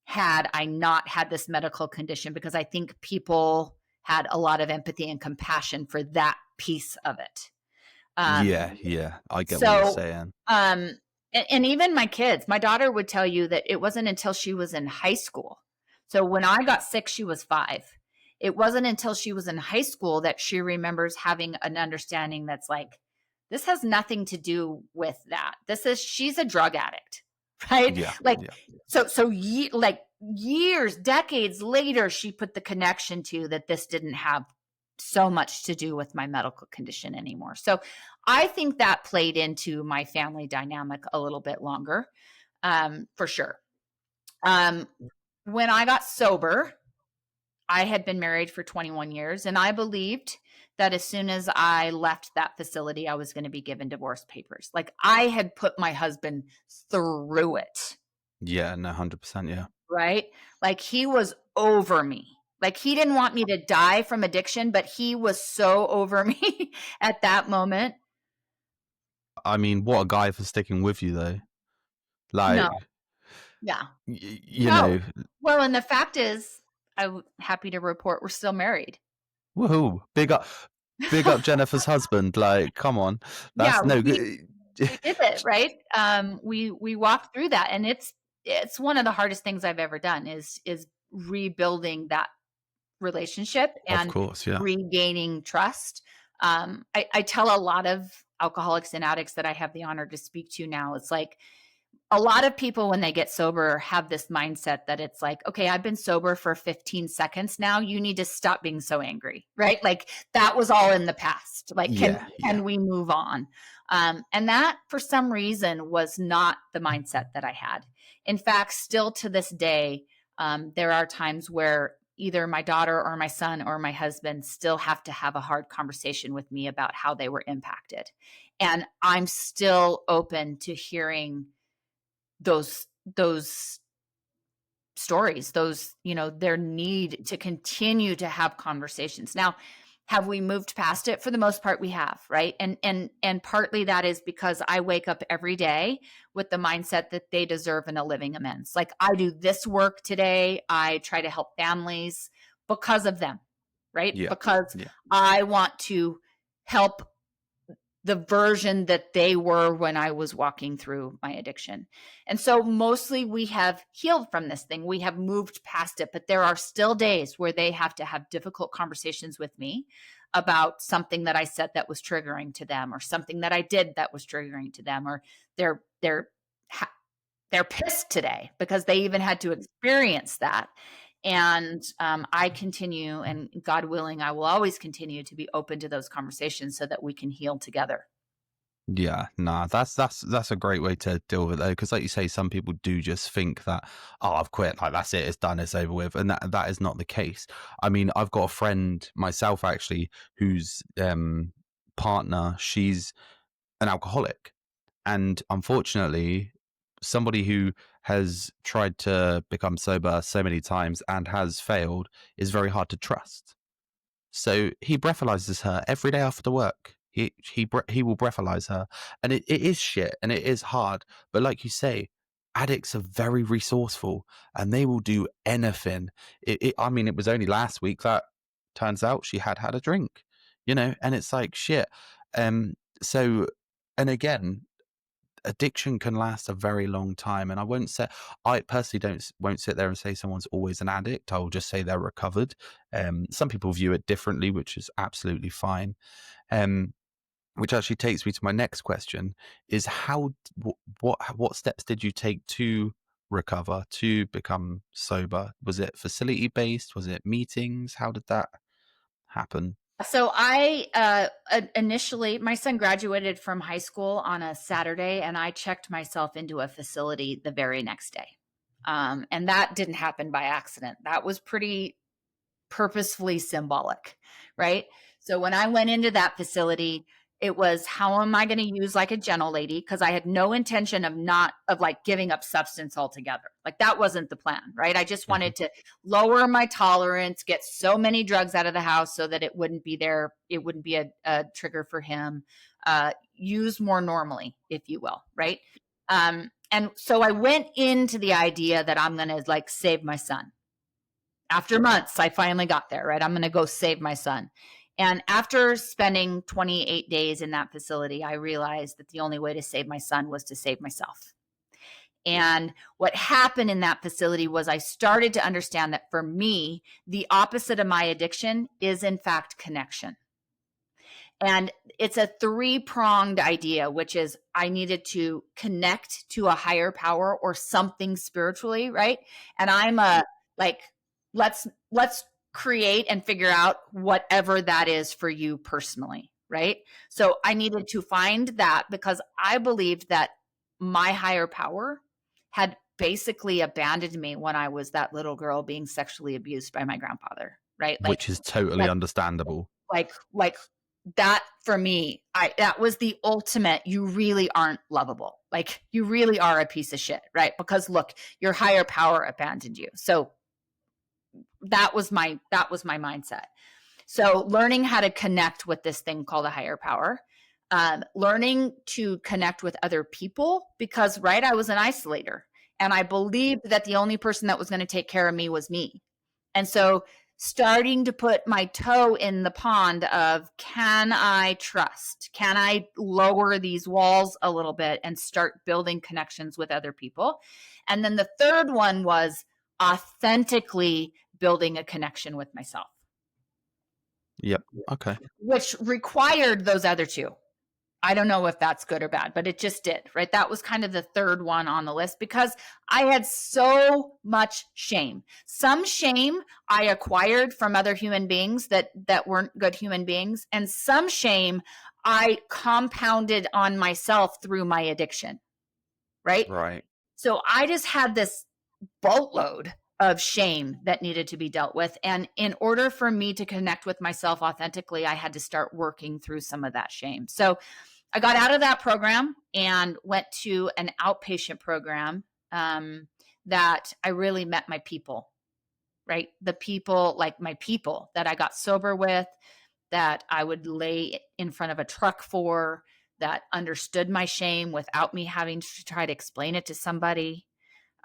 had I not had this medical condition, because I think people had a lot of empathy and compassion for that piece of it. Um, Yeah, yeah, I get what you're so, saying. and even my kids, my daughter would tell you that it wasn't until she was in high school. So when I got sick, she was 5. It wasn't until she was in high school that she remembers having an understanding that's like, this has nothing to do with that. She's a drug addict, right? Yeah, Like, yeah. like years, decades later, she put the connection to that this didn't have so much to do with my medical condition anymore. So I think that played into my family dynamic a little bit longer, for sure. Um, when I got sober, I had been married for 21 years, and I believed that as soon as I left that facility, I was going to be given divorce papers. Like I had put my husband through it, Yeah, no, 100%, yeah. right? Like he was over me. Like he didn't want me to die from addiction, but he was so over me at that moment. I mean, what a guy for sticking with you though. No, Like, yeah. you No. know, Well, and the fact is, I'm happy to report we're still married. woohoo, big up Jennifer's husband. Like, come on, Yeah, that's no we good. we did it, right? We walked through that, and it's one of the hardest things I've ever done is rebuilding that relationship Of and course, yeah, regaining trust. I tell a lot of alcoholics and addicts that I have the honor to speak to now. It's like a lot of people when they get sober have this mindset that it's like, okay, I've been sober for 15 seconds now. You need to stop being so angry, right? Like that was all in the past. Like, can yeah, yeah, can we move on? And that for some reason was not the mindset that I had. In fact, still to this day, there are times where either my daughter or my son or my husband still have to have a hard conversation with me about how they were impacted. And I'm still open to hearing those those stories, those, their need to continue to have conversations. Now, have we moved past it? For the most part, we have, right? And partly that is because I wake up every day with the mindset that they deserve a living amends. Like, I do this work today. I try to help families because of them, right? Yeah. Because Yeah. I want to help the version that they were when I was walking through my addiction. And so mostly we have healed from this thing. We have moved past it, but there are still days where they have to have difficult conversations with me about something that I said that was triggering to them, or something that I did that was triggering to them, or they're they're pissed today because they even had to experience that. And I continue, and God willing, I will always continue to be open to those conversations so that we can heal together. Yeah, nah, that's a great way to deal with it, though, because like you say, some people do just think that, oh, I've quit, like that's it, it's done, it's over with, and that is not the case. I mean, I've got a friend myself actually whose partner, she's an alcoholic, and unfortunately, somebody who has tried to become sober so many times and has failed is very hard to trust. So he breathalyzes her every day after work. He will breathalyze her, and it is shit and it is hard. But like you say, addicts are very resourceful and they will do anything. I mean, it was only last week that turns out she had a drink, and it's like shit. Um, so, and again, addiction can last a very long time, and I personally won't sit there and say someone's always an addict. I will just say they're recovered. Some people view it differently, which is absolutely fine. um which actually takes me to my next question: is what steps did you take to recover, to become sober? Was it facility based? Was it meetings? How did that happen? So I initially, my son graduated from high school on a Saturday, and I checked myself into a facility the very next day. And that didn't happen by accident. That was pretty purposefully symbolic, right? So when I went into that facility, it was, how am I going to use like a gentle lady? Because I had no intention of like giving up substance altogether. Like, that wasn't the plan, right? I just Mhm. wanted to lower my tolerance, get so many drugs out of the house so that it wouldn't be there. It wouldn't be a trigger for him. Use more normally, if you will, right? And so I went into the idea that I'm going to like save my son. After months, I finally got there, right? I'm going to go save my son. And after spending 28 days in that facility, I realized that the only way to save my son was to save myself. And what happened in that facility was I started to understand that for me, the opposite of my addiction is, in fact, connection. And it's a three-pronged idea, which is I needed to connect to a higher power or something spiritually, right? And I'm a like, let's create and figure out whatever that is for you personally, right? So I needed to find that because I believed that my higher power had basically abandoned me when I was that little girl being sexually abused by my grandfather, right? Which is totally Like understandable. like that for me, I that was the ultimate, you really aren't lovable. Like, you really are a piece of shit, right? Because look, your higher power abandoned you. So that was my mindset. So learning how to connect with this thing called a higher power, learning to connect with other people, because right, I was an isolator, and I believed that the only person that was going to take care of me was me. And so starting to put my toe in the pond of, can I trust? Can I lower these walls a little bit and start building connections with other people? And then the third one was authentically building a connection with myself, Yep. Okay. which required those other two. I don't know if that's good or bad, but it just did, right? That was kind of the third one on the list because I had so much shame. Some shame I acquired from other human beings that weren't good human beings, and some shame I compounded on myself through my addiction, right? Right. So I just had this boatload of shame that needed to be dealt with. And in order for me to connect with myself authentically, I had to start working through some of that shame. So I got out of that program and went to an outpatient program that I really met my people, right? The people, like my people that I got sober with, that I would lay in front of a truck for, that understood my shame without me having to try to explain it to somebody.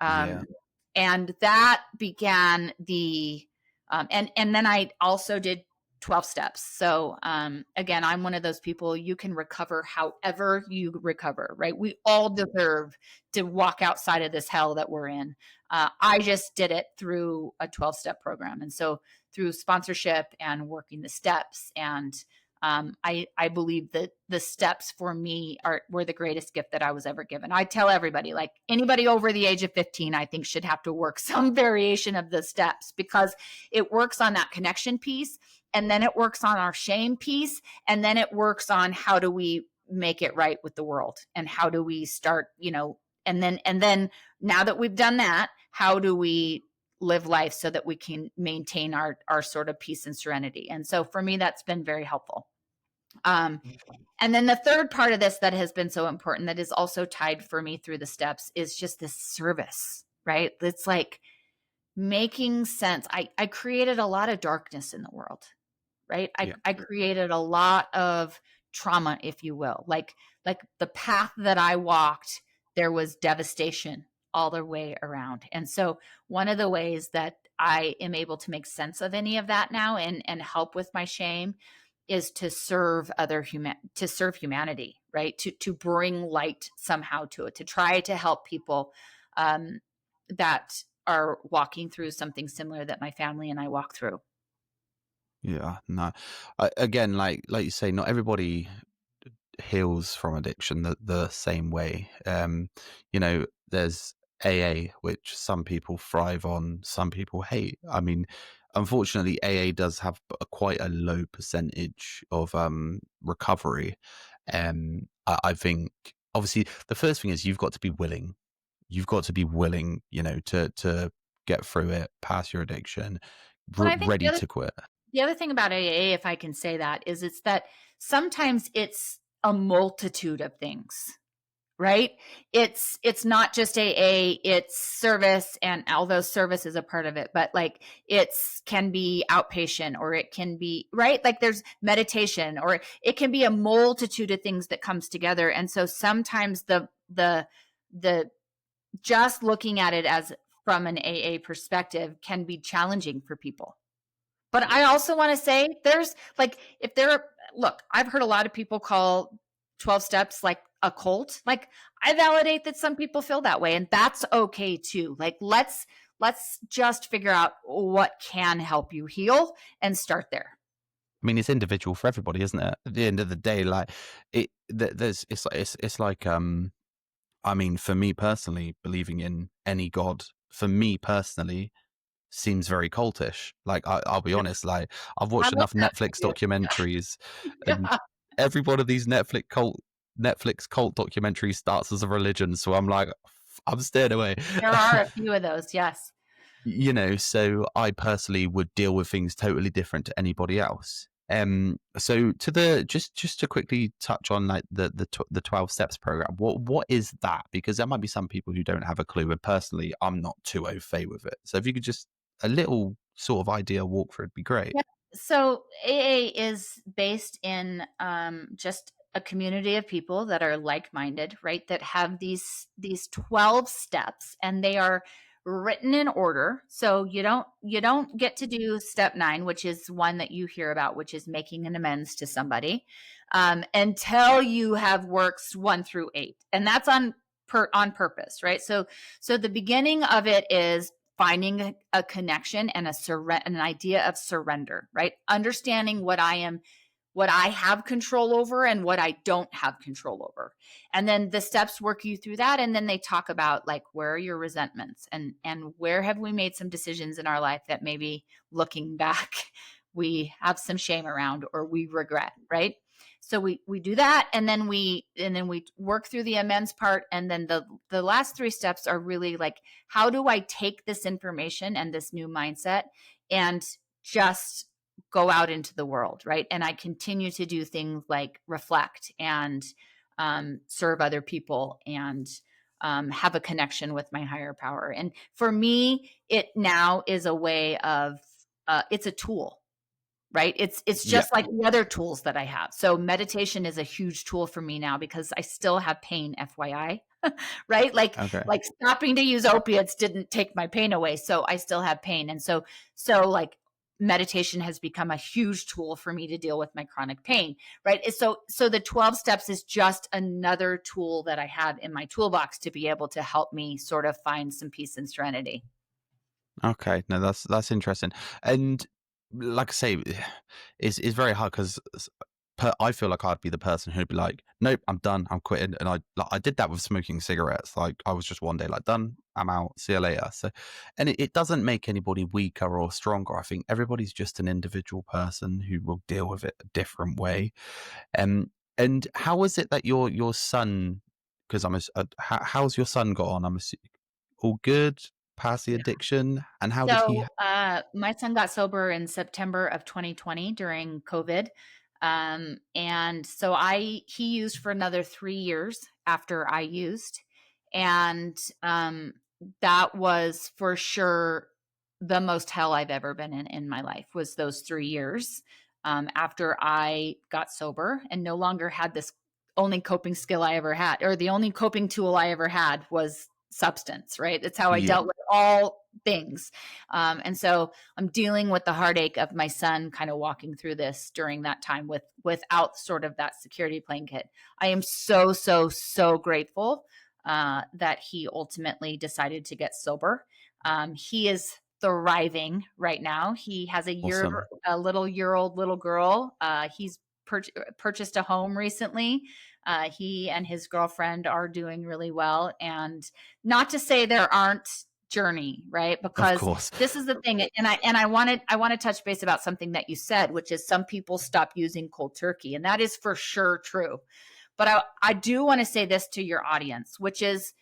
Yeah. Um, and that began and then I also did 12 steps. So again, I'm one of those people, you can recover however you recover, right? We all deserve to walk outside of this hell that we're in. I just did it through a 12-step program. And so through sponsorship and working the steps, and I believe that the steps for me were the greatest gift that I was ever given. I tell everybody, like anybody over the age of 15, I think should have to work some variation of the steps, because it works on that connection piece, and then it works on our shame piece, and then it works on how do we make it right with the world, and how do we start, and then now that we've done that, how do we live life so that we can maintain our sort of peace and serenity. And so for me, that's been very helpful. Um, and then the third part of this that has been so important, that is also tied for me through the steps, is just this service, right? It's like making sense. I created a lot of darkness in the world, right? I, Yeah. I created a lot of trauma, if you will. Like the path that I walked, there was devastation all the way around. And so one of the ways that I am able to make sense of any of that now, and help with my shame, is to serve to serve humanity, right? To bring light somehow to it, to try to help people that are walking through something similar that my family and I walk through. Yeah. No. Again, like you say, not everybody heals from addiction the same way. There's AA, which some people thrive on, some people hate. I mean, unfortunately, AA does have quite a low percentage of recovery. I think obviously the first thing is you've got to be willing. You've got to be willing, to get through it, pass your addiction, Well, I think ready to quit. the other thing about AA, if I can say that, is it's that sometimes it's a multitude of things, right? It's not just AA, it's service, and although service is a part of it, but like it's can be outpatient, or it can be, right? Like there's meditation, or it can be a multitude of things that comes together. And so sometimes the just looking at it as from an AA perspective can be challenging for people. But I also want to say there's like, if there are, look, I've heard a lot of people call 12 steps like a cult. Like I validate that some people feel that way, and that's okay too. Like let's just figure out what can help you heal and start there. I mean, it's individual for everybody, isn't it? At the end of the day, like there's it's like I mean, for me personally, believing in any god, for me personally, seems very cultish. Like I'll be Yeah, honest, like I've I watched love enough that Netflix for you. documentaries, and Yeah, every one of these Netflix cult documentaries starts as a religion. So I'm like, I'm staying away. there are a few of those. Yes. So I personally would deal with things totally different to anybody else. So to the just to quickly touch on like the 12 steps program, what is that? Because there might be some people who don't have a clue, and personally I'm not too au fait with it. So if you could just a little sort of idea walkthrough would be great. Yeah. So AA is based in just a community of people that are like-minded, right? That have these 12 steps, and they are written in order. So you don't get to do step 9, which is one that you hear about, which is making an amends to somebody, until you have works 1 through 8, and that's on purpose, right? So the beginning of it is finding a connection and an idea of surrender, right? Understanding what I have control over and what I don't have control over. And then the steps work you through that. And then they talk about like, where are your resentments, and where have we made some decisions in our life that maybe looking back, we have some shame around or we regret, right? So we do that, and then we work through the amends part, and then the last 3 steps are really like, how do I take this information and this new mindset and just go out into the world, right? And I continue to do things like reflect and serve other people, and have a connection with my higher power. And for me, it now is a way of it's a tool, right? It's Yeah. just like the other tools that I have. So meditation is a huge tool for me now because I still have pain, FYI, right? Okay. Like stopping to use opiates didn't take my pain away, so I still have pain. And so like meditation has become a huge tool for me to deal with my chronic pain, right? So the 12 steps is just another tool that I have in my toolbox to be able to help me sort of find some peace and serenity. Okay. No, that's interesting. And like I say, it's very hard because I feel like I'd be the person who'd be like, nope, I'm done, I'm quitting. And I did that with smoking cigarettes. Like I was just one day like, done, I'm out, see you later. So, and it doesn't make anybody weaker or stronger. I think everybody's just an individual person who will deal with it a different way. And how is it that your son? Because how's your son got on? All good, past the addiction, and how did he? So, my son got sober in September of 2020 during COVID. And so he used for another 3 years after I used. And that was for sure the most hell I've ever been in my life was those 3 years after I got sober and no longer had this only coping skill I ever had, or the only coping tool I ever had was substance, right? It's how I Yeah, dealt with all things. And so I'm dealing with the heartache of my son kind of walking through this during that time without sort of that security blanket. I am so grateful that he ultimately decided to get sober. He is thriving right now. He has awesome. a little year old little girl. He's purchased a home recently. He and his girlfriend are doing really well. And not to say there aren't journey, right? Of Because course. this is the thing. And I want to touch base about something that you said, which is some people stop using cold turkey. And that is for sure true. But I do want to say this to your audience, which is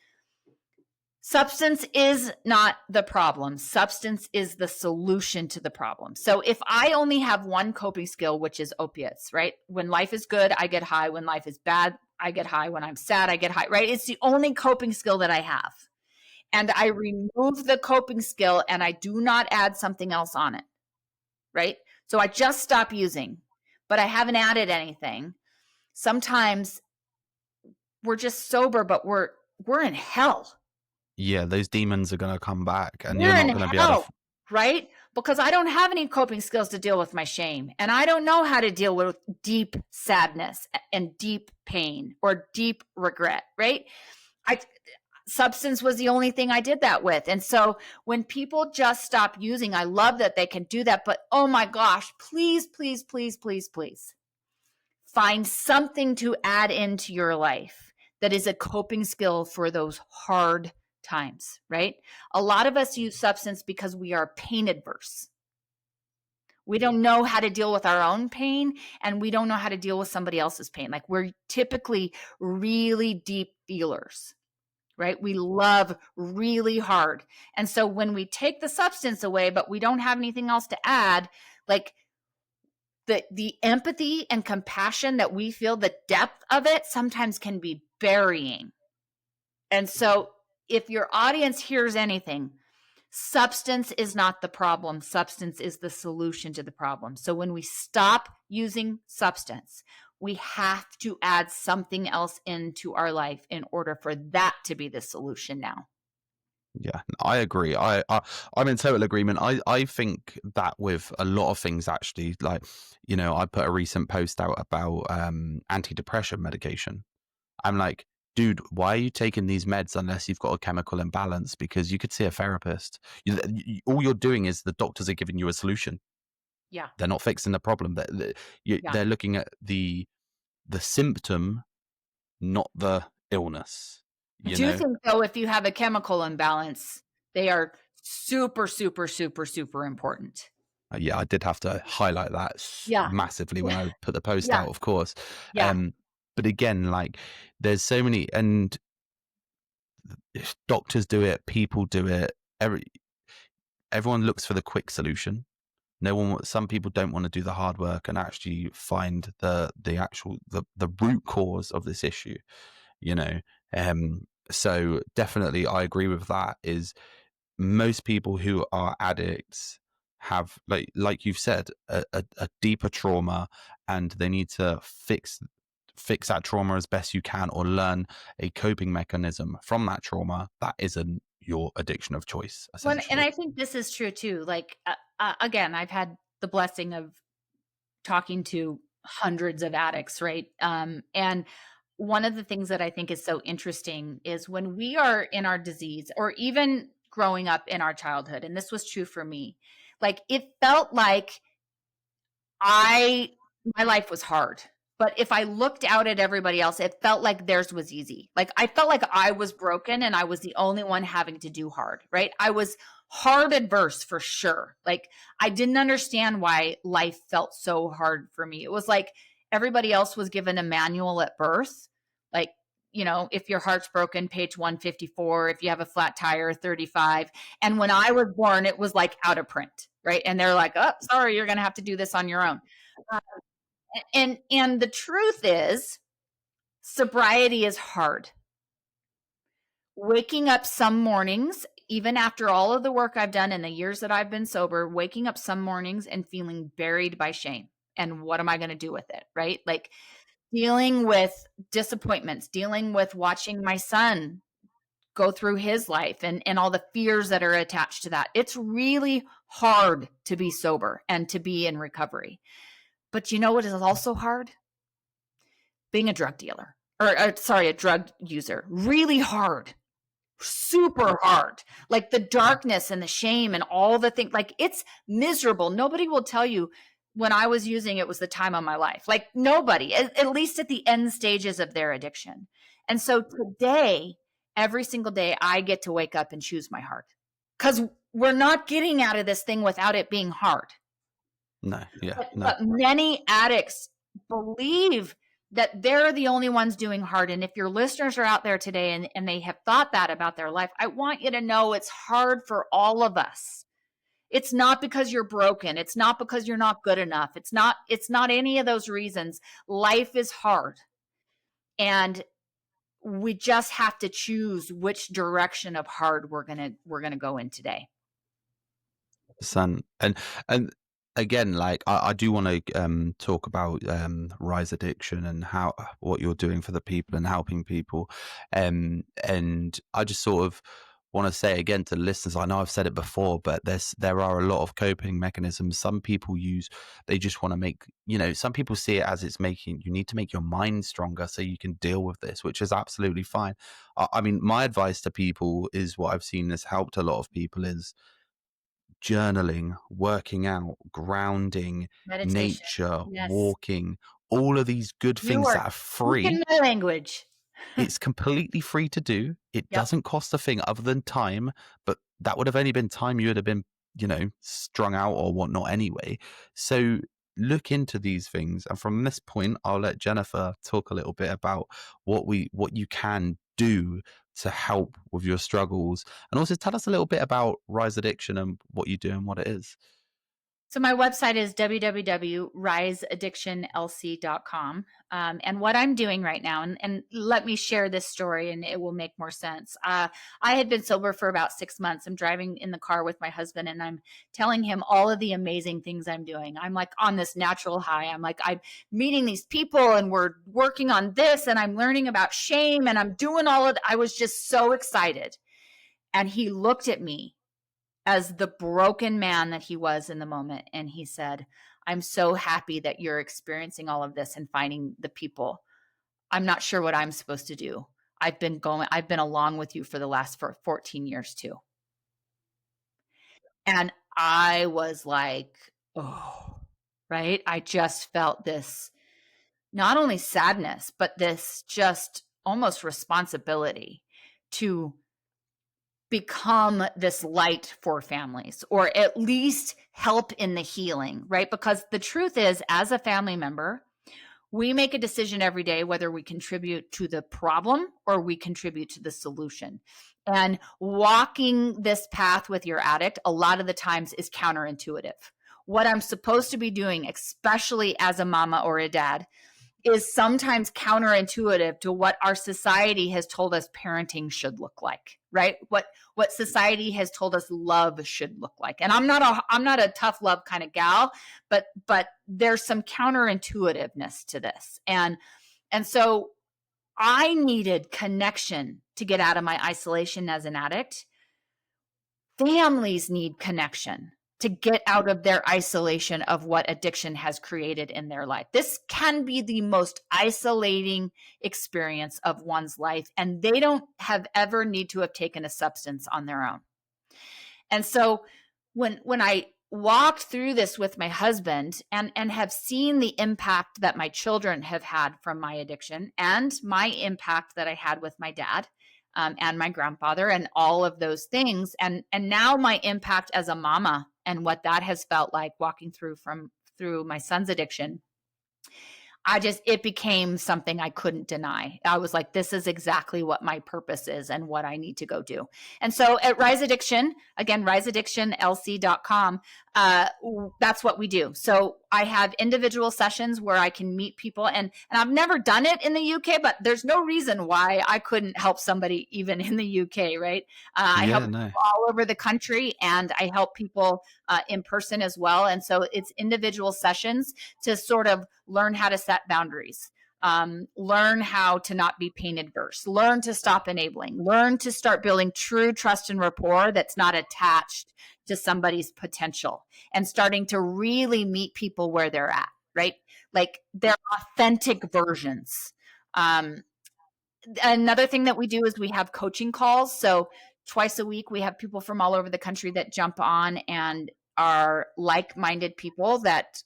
substance is not the problem. Substance is the solution to the problem. So if I only have one coping skill, which is opiates, right? When life is good, I get high. When life is bad, I get high. When I'm sad, I get high, right? It's the only coping skill that I have. And I remove the coping skill and I do not add something else on it, right? So I just stop using, but I haven't added anything. Sometimes we're just sober, but we're in hell. Yeah, those demons are gonna come back, and you're We're not in gonna be able to. hell, right? Because I don't have any coping skills to deal with my shame. And I don't know how to deal with deep sadness and deep pain or deep regret, right? I Substance was the only thing I did that with. And so when people just stop using, I love that they can do that. But oh my gosh, please find something to add into your life that is a coping skill for those hard times, right? A lot of us use substance because we are pain adverse. We don't know how to deal with our own pain and we don't know how to deal with somebody else's pain. Like we're typically really deep feelers, right? We love really hard. And so when we take the substance away, but we don't have anything else to add, like the empathy and compassion that we feel, the depth of it sometimes can be burying. And so if your audience hears anything, substance is not the problem. Substance is the solution to the problem. So when we stop using substance, we have to add something else into our life in order for that to be the solution now. Yeah, I agree. I'm in total agreement. I think that with a lot of things actually, like, I put a recent post out about antidepressant medication. I'm like, dude, why are you taking these meds unless you've got a chemical imbalance? Because you could see a therapist. All you're doing is the doctors are giving you a solution. Yeah. They're not fixing the problem. Yeah. They're looking at the symptom, not the illness. I You do know. think though, if you have a chemical imbalance, they are super important. Yeah, I did have to highlight that Yeah. massively when Yeah. I put the post Yeah. out, of course. Yeah. Um, but again, like, there's so many, and if doctors do it, people do it. Everyone looks for the quick solution. No one. Some people don't want to do the hard work and actually find the actual the root cause of this issue. You know. So definitely I agree with that. Is most people who are addicts have, like you've said, a deeper trauma, and they need to fix that trauma as best you can, or learn a coping mechanism from that trauma that isn't your addiction of choice, And essentially. I think this is true too. Like, again, I've had the blessing of talking to hundreds of addicts, right? And one of the things that I think is so interesting is when we are in our disease, or even growing up in our childhood, and this was true for me, like it felt like I my life was hard. But if I looked out at everybody else, it felt like theirs was easy. Like I felt like I was broken and I was the only one having to do hard, right? I was hard adverse for sure. Like I didn't understand why life felt so hard for me. It was like everybody else was given a manual at birth. Like, if your heart's broken, page 154, if you have a flat tire, 35. And when I was born, it was like out of print, right? And they're like, "Oh, sorry, you're going to have to do this on your own." Uh, and the truth is, sobriety is hard. Waking up some mornings, even after all of the work I've done in the years that I've been sober, waking up some mornings and feeling buried by shame. And what am I going to do with it? Right? Like dealing with disappointments, dealing with watching my son go through his life, and all the fears that are attached to that. It's really hard to be sober and to be in recovery. But you know what is also hard? Being a drug dealer, or sorry, a drug user. Really hard, super hard. Like the darkness and the shame and all the things, like it's miserable. Nobody will tell you when I was using it was the time of my life. Like nobody, at least at the end stages of their addiction. And so today, every single day, I get to wake up and choose my heart, because we're not getting out of this thing without it being hard. No, yeah, no. But many addicts believe that they're the only ones doing hard. And if your listeners are out there today and they have thought that about their life, I want you to know it's hard for all of us. It's not because you're broken. It's not because you're not good enough. It's not any of those reasons. Life is hard. And we just have to choose which direction of hard we're gonna go in today. Son. And again, like I do want to talk about rise addiction and how what you're doing for the people and helping people. And I just sort of want to say again to listeners, I know I've said it before, but there are a lot of coping mechanisms some people use. They just want to make, some people see it as it's making you need to make your mind stronger so you can deal with this, which is absolutely fine. I mean, my advice to people is what I've seen has helped a lot of people is journaling, working out, grounding, Meditation. nature, Yes. walking, all of these good You things are that are speaking free. my language. It's completely free to do. It Yep. doesn't cost a thing other than time, but that would have only been time you would have been, strung out or whatnot anyway. So look into these things. And from this point, I'll let Jennifer talk a little bit about what you can do to help with your struggles. And also tell us a little bit about Rise Addiction and what you do and what it is. So my website is www.riseaddictionlc.com. And what I'm doing right now, and let me share this story and it will make more sense. I had been sober for about 6 months. I'm driving in the car with my husband and I'm telling him all of the amazing things I'm doing. I'm like on this natural high. I'm like, I'm meeting these people and we're working on this and I'm learning about shame and I'm doing all of I was just so excited. And he looked at me as the broken man that he was in the moment. And he said, "I'm so happy that you're experiencing all of this and finding the people. I'm not sure what I'm supposed to do. I've been along with you for the last 14 years too." And I was like, oh, right. I just felt this, not only sadness, but this just almost responsibility to become this light for families, or at least help in the healing, right? Because the truth is, as a family member, we make a decision every day whether we contribute to the problem or we contribute to the solution. And walking this path with your addict, a lot of the times, is counterintuitive. What I'm supposed to be doing, especially as a mama or a dad, is sometimes counterintuitive to what our society has told us parenting should look like, right? What society has told us love should look like. And I'm not a tough love kind of gal, but there's some counterintuitiveness to this. And so I needed connection to get out of my isolation as an addict. Families need connection to get out of their isolation of what addiction has created in their life. This can be the most isolating experience of one's life, and they don't have ever need to have taken a substance on their own. And so when I walked through this with my husband and have seen the impact that my children have had from my addiction and my impact that I had with my dad, and my grandfather and all of those things, and now my impact as a mama and what that has felt like walking through my son's addiction, it became something I couldn't deny. I was like, this is exactly what my purpose is and what I need to go do. And so at Rise Addiction, again, riseaddictionlc.com, that's what we do. So I have individual sessions where I can meet people, and I've never done it in the UK, but there's no reason why I couldn't help somebody even in the UK, right? I help Yeah, people no. all over the country, and I help people in person as well. And so it's individual sessions to sort of learn how to set boundaries, learn how to not be pain adverse, learn to stop enabling, learn to start building true trust and rapport that's not attached to somebody's potential, and starting to really meet people where they're at, right? Like their authentic versions. Another thing that we do is we have coaching calls. So twice a week, we have people from all over the country that jump on and are like-minded people that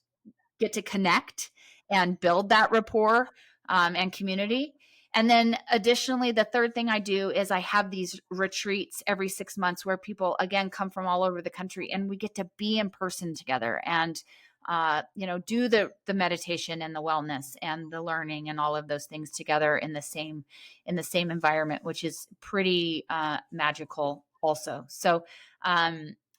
get to connect and build that rapport, and community. And then additionally, the third thing I do is I have these retreats every 6 months where people, again, come from all over the country, and we get to be in person together and do the meditation and the wellness and the learning and all of those things together in the same environment, which is pretty magical also. So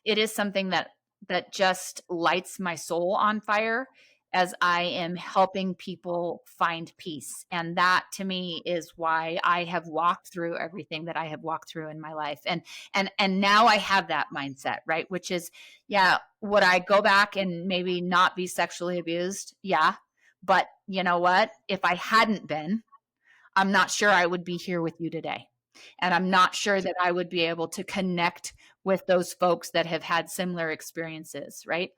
it is something that just lights my soul on fire as I am helping people find peace. And that to me is why I have walked through everything that I have walked through in my life. And now I have that mindset, right? Which is, yeah, would I go back and maybe not be sexually abused? Yeah. But you know what? If I hadn't been, I'm not sure I would be here with you today. And I'm not sure that I would be able to connect with those folks that have had similar experiences, right?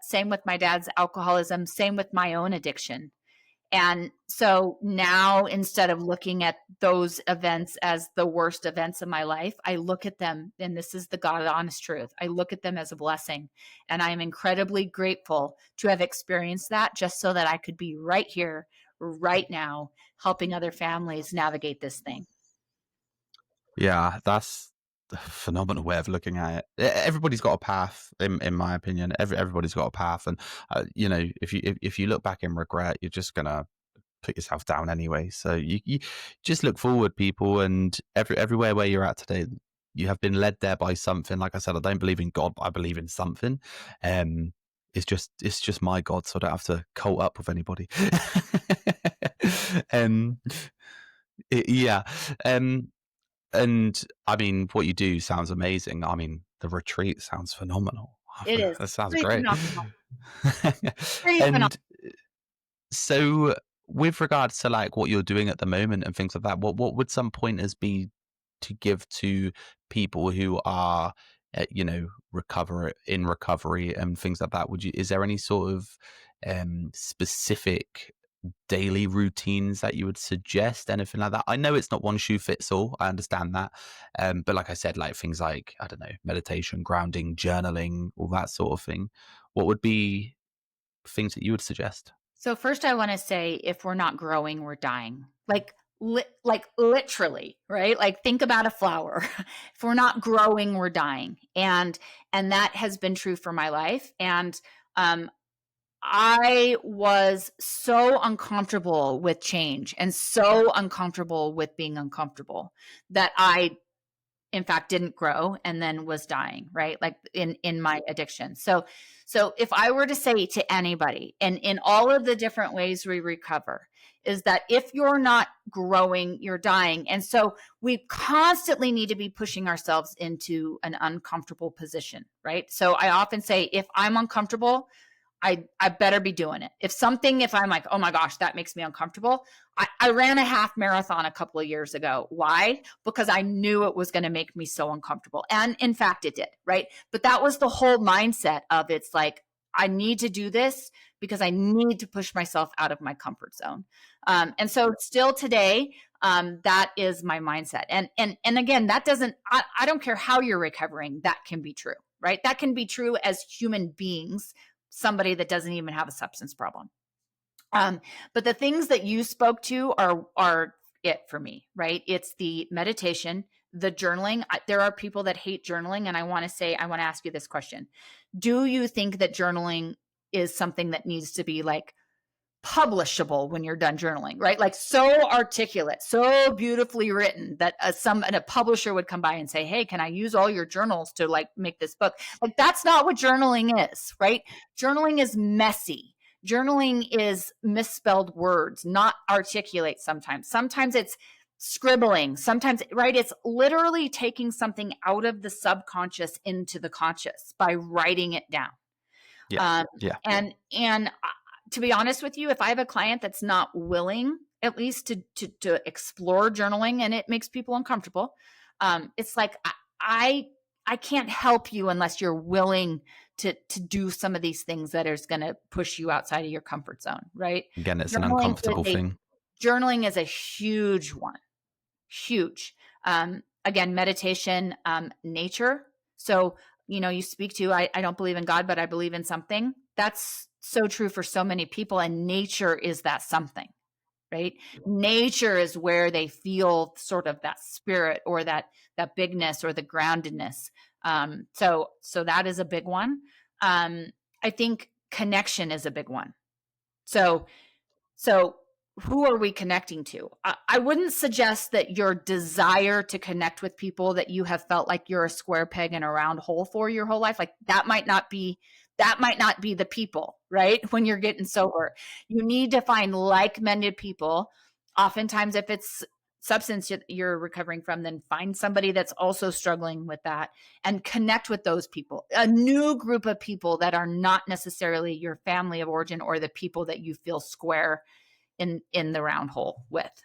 Same with my dad's alcoholism, same with my own addiction. And so now, instead of looking at those events as the worst events of my life, I look at them, and this is the God honest truth, I look at them as a blessing. And I'm incredibly grateful to have experienced that just so that I could be right here, right now, helping other families navigate this thing. Yeah, that's a phenomenal way of looking at it. Everybody's got a path, in my opinion. Everybody's got a path, and if you look back in regret, you're just gonna put yourself down anyway. So you just look forward, people, and everywhere where you're at today, you have been led there by something. Like I said, I don't believe in God, but I believe in something. It's just my God, so I don't have to cult up with anybody. um, yeah. And I mean, what you do sounds amazing. I mean, the retreat sounds phenomenal. It is That sounds pretty great. phenomenal. Pretty phenomenal. And so, with regards to like what you're doing at the moment and things like that, what would some pointers be to give to people who are, recovery and things like that? Is there any sort of specific daily routines that you would suggest, anything like that? I know it's not one shoe fits all, I understand that, but like I said, like things like, I don't know, meditation, grounding, journaling, all that sort of thing, what would be things that you would suggest? So first I want to say, if we're not growing, we're dying. Like literally, right? Like think about a flower. If we're not growing, we're dying. And that has been true for my life. And I was so uncomfortable with change and so uncomfortable with being uncomfortable that I, in fact, didn't grow and then was dying, right? Like in my addiction. So if I were to say to anybody, and in all of the different ways we recover, is that if you're not growing, you're dying. And so we constantly need to be pushing ourselves into an uncomfortable position, right? So I often say, if I'm uncomfortable, I better be doing it. If I'm like, oh my gosh, that makes me uncomfortable. I ran a half marathon a couple of years ago. Why? Because I knew it was going to make me so uncomfortable. And in fact, it did, right? But that was the whole mindset of, it's like, I need to do this because I need to push myself out of my comfort zone. And so still today, that is my mindset. And again, that doesn't, I don't care how you're recovering, that can be true, right? That can be true as human beings, somebody that doesn't even have a substance problem. But the things that you spoke to are it for me, right? It's the meditation, the journaling. There are people that hate journaling, and I want to ask you this question: do you think that journaling is something that needs to be like publishable when you're done journaling, right? Like so articulate, so beautifully written that a publisher would come by and say, "Hey, can I use all your journals to like make this book?" Like that's not what journaling is, right? Journaling is messy. Journaling is misspelled words, not articulate sometimes. Sometimes it's scribbling. Sometimes, right? It's literally taking something out of the subconscious into the conscious by writing it down. Yeah. Um, Yeah. and to be honest with you, if I have a client that's not willing, at least to explore journaling, and it makes people uncomfortable, it's like I I can't help you unless you're willing to do some of these things that is going to push you outside of your comfort zone, right? Again, it's an Journaling is uncomfortable a thing. journaling is a huge one, huge. Again, meditation, nature. So, you speak to, I don't believe in God, but I believe in something. That's so true for so many people. And nature is that something, right? Nature is where they feel sort of that spirit or that bigness or the groundedness. So that is a big one. I think connection is a big one. So who are we connecting to? I wouldn't suggest that your desire to connect with people that you have felt like you're a square peg in a round hole for your whole life, like that might not be the people, right? When you're getting sober, you need to find like-minded people. Oftentimes, if it's substance you're recovering from, then find somebody that's also struggling with that and connect with those people, a new group of people that are not necessarily your family of origin or the people that you feel square in the round hole with.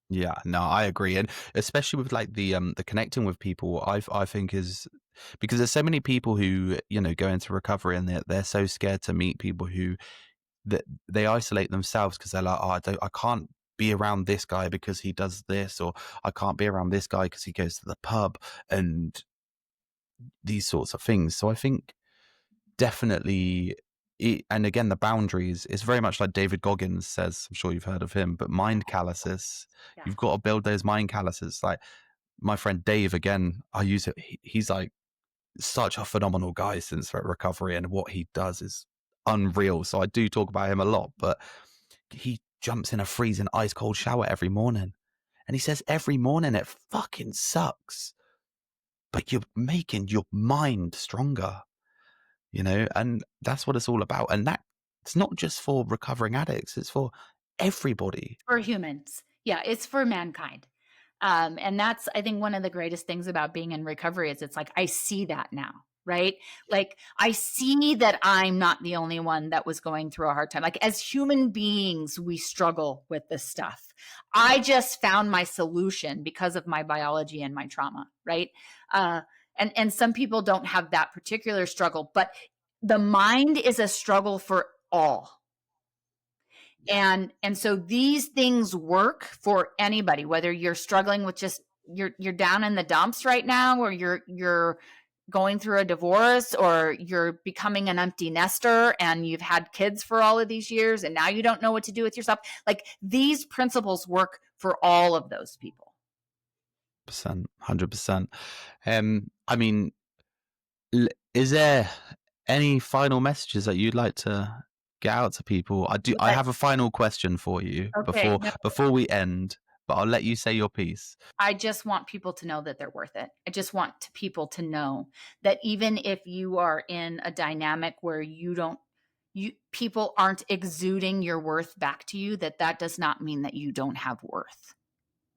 Yeah, no, I agree, and especially with like the connecting with people, I think is because there's so many people who go into recovery and they're so scared to meet people who that they isolate themselves because they're like, oh, I can't be around this guy because he does this, or I can't be around this guy because he goes to the pub and these sorts of things. So I think definitely. And again, the boundaries is very much like David Goggins says. I'm sure you've heard of him, but mind calluses. Yeah. You've got to build those mind calluses. Like my friend Dave, again, I use it. He's like such a phenomenal guy since recovery, and what he does is unreal. So I do talk about him a lot, but he jumps in a freezing ice cold shower every morning. And he says every morning it fucking sucks, but you're making your mind stronger, and that's what it's all about. And that it's not just for recovering addicts, it's for everybody. For humans. Yeah, it's for mankind. And that's, I think, one of the greatest things about being in recovery is it's like, I see that now, right? Like, I see that I'm not the only one that was going through a hard time. Like, as human beings, we struggle with this stuff. I just found my solution because of my biology and my trauma, right? And some people don't have that particular struggle, but the mind is a struggle for all. And so these things work for anybody, whether you're struggling with just you're down in the dumps right now, or you're going through a divorce, or you're becoming an empty nester and you've had kids for all of these years and now you don't know what to do with yourself. Like, these principles work for all of those people. 100%. I mean, is there any final messages that you'd like to get out to people? I But have a final question for you okay, before no, before we end, but I'll let you say your piece. I just want people to know that they're worth it. I just want people to know that even if you are in a dynamic where people aren't exuding your worth back to you, that does not mean that you don't have worth,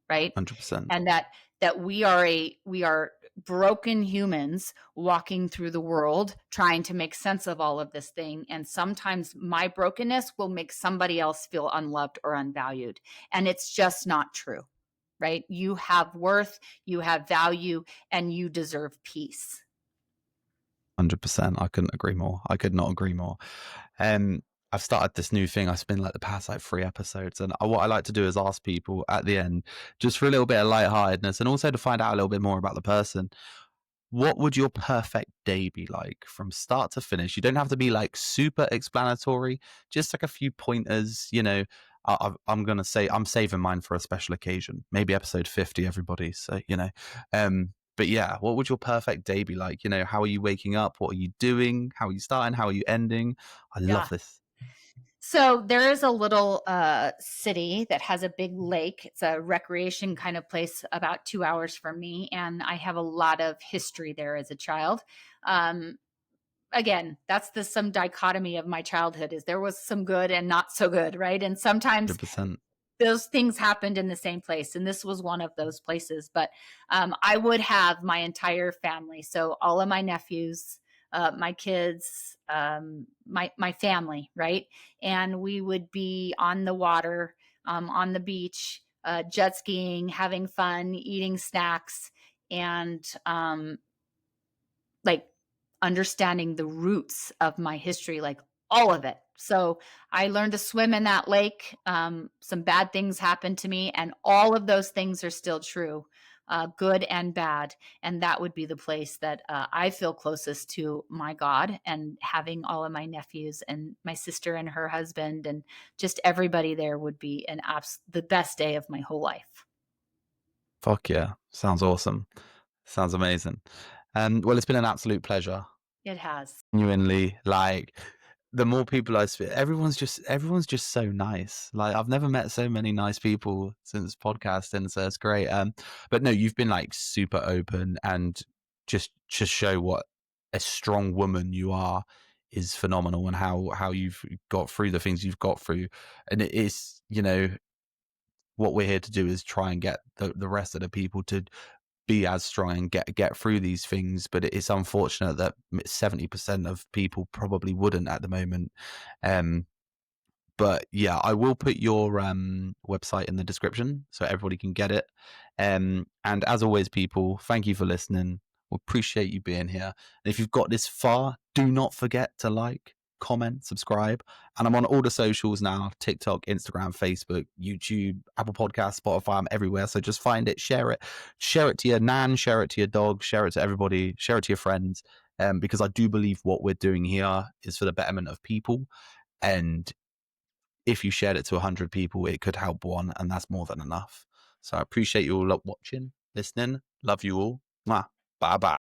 right? 100%. And that we are broken humans walking through the world trying to make sense of all of this thing, and sometimes my brokenness will make somebody else feel unloved or unvalued, and it's just not true, right? You have worth, you have value, and you deserve peace. 100%. I couldn't agree more. I could not agree more. Um, I've started this new thing. I spent like the past like 3 episodes, and what I like to do is ask people at the end, just for a little bit of lightheartedness, and also to find out a little bit more about the person. What would your perfect day be like from start to finish? You don't have to be like super explanatory, just like a few pointers. I'm going to say I'm saving mine for a special occasion, maybe episode 50, everybody. So, but yeah, what would your perfect day be like? How are you waking up? What are you doing? How are you starting? How are you ending? I love Yeah. this. So there is a little city that has a big lake. It's a recreation kind of place about 2 hours from me, and I have a lot of history there as a child. Um, Again, that's the some dichotomy of my childhood is there was some good and not so good, right? And sometimes 100%. those things happened in the same place, and this was one of those places. But I would have my entire family, so all of my nephews, my kids, my family, right? And we would be on the water, on the beach, jet skiing, having fun, eating snacks, and like understanding the roots of my history, like all of it. So I learned to swim in that lake. Some bad things happened to me, and all of those things are still true, good and bad. And that would be the place that I feel closest to my God, and having all of my nephews and my sister and her husband and just everybody there would be the best day of my whole life. Fuck yeah. Sounds awesome. Sounds amazing. Well, it's been an absolute pleasure. It has. Genuinely, like, the more people I speak, everyone's just so nice. Like, I've never met so many nice people since podcasting, so it's great. But no, you've been like super open, and just show what a strong woman you are is phenomenal, and how you've got through the things you've got through. And it is, what we're here to do is try and get the rest of the people to be as strong and get through these things. But it's unfortunate that 70% of people probably wouldn't at the moment. um but yeah, I will put your website in the description so everybody can get it. And as always, people, thank you for listening. We appreciate you being here. And if you've got this far, do not forget to like, comment, subscribe. And I'm on all the socials now: TikTok, Instagram, Facebook, YouTube, Apple Podcasts, Spotify. I'm everywhere. So just find it, share it to your nan, share it to your dog, share it to everybody, share it to your friends. Because I do believe what we're doing here is for the betterment of people. And if you shared it to 100 people, it could help one, and that's more than enough. So I appreciate you all watching, listening. Love you all. Mwah. Bye bye.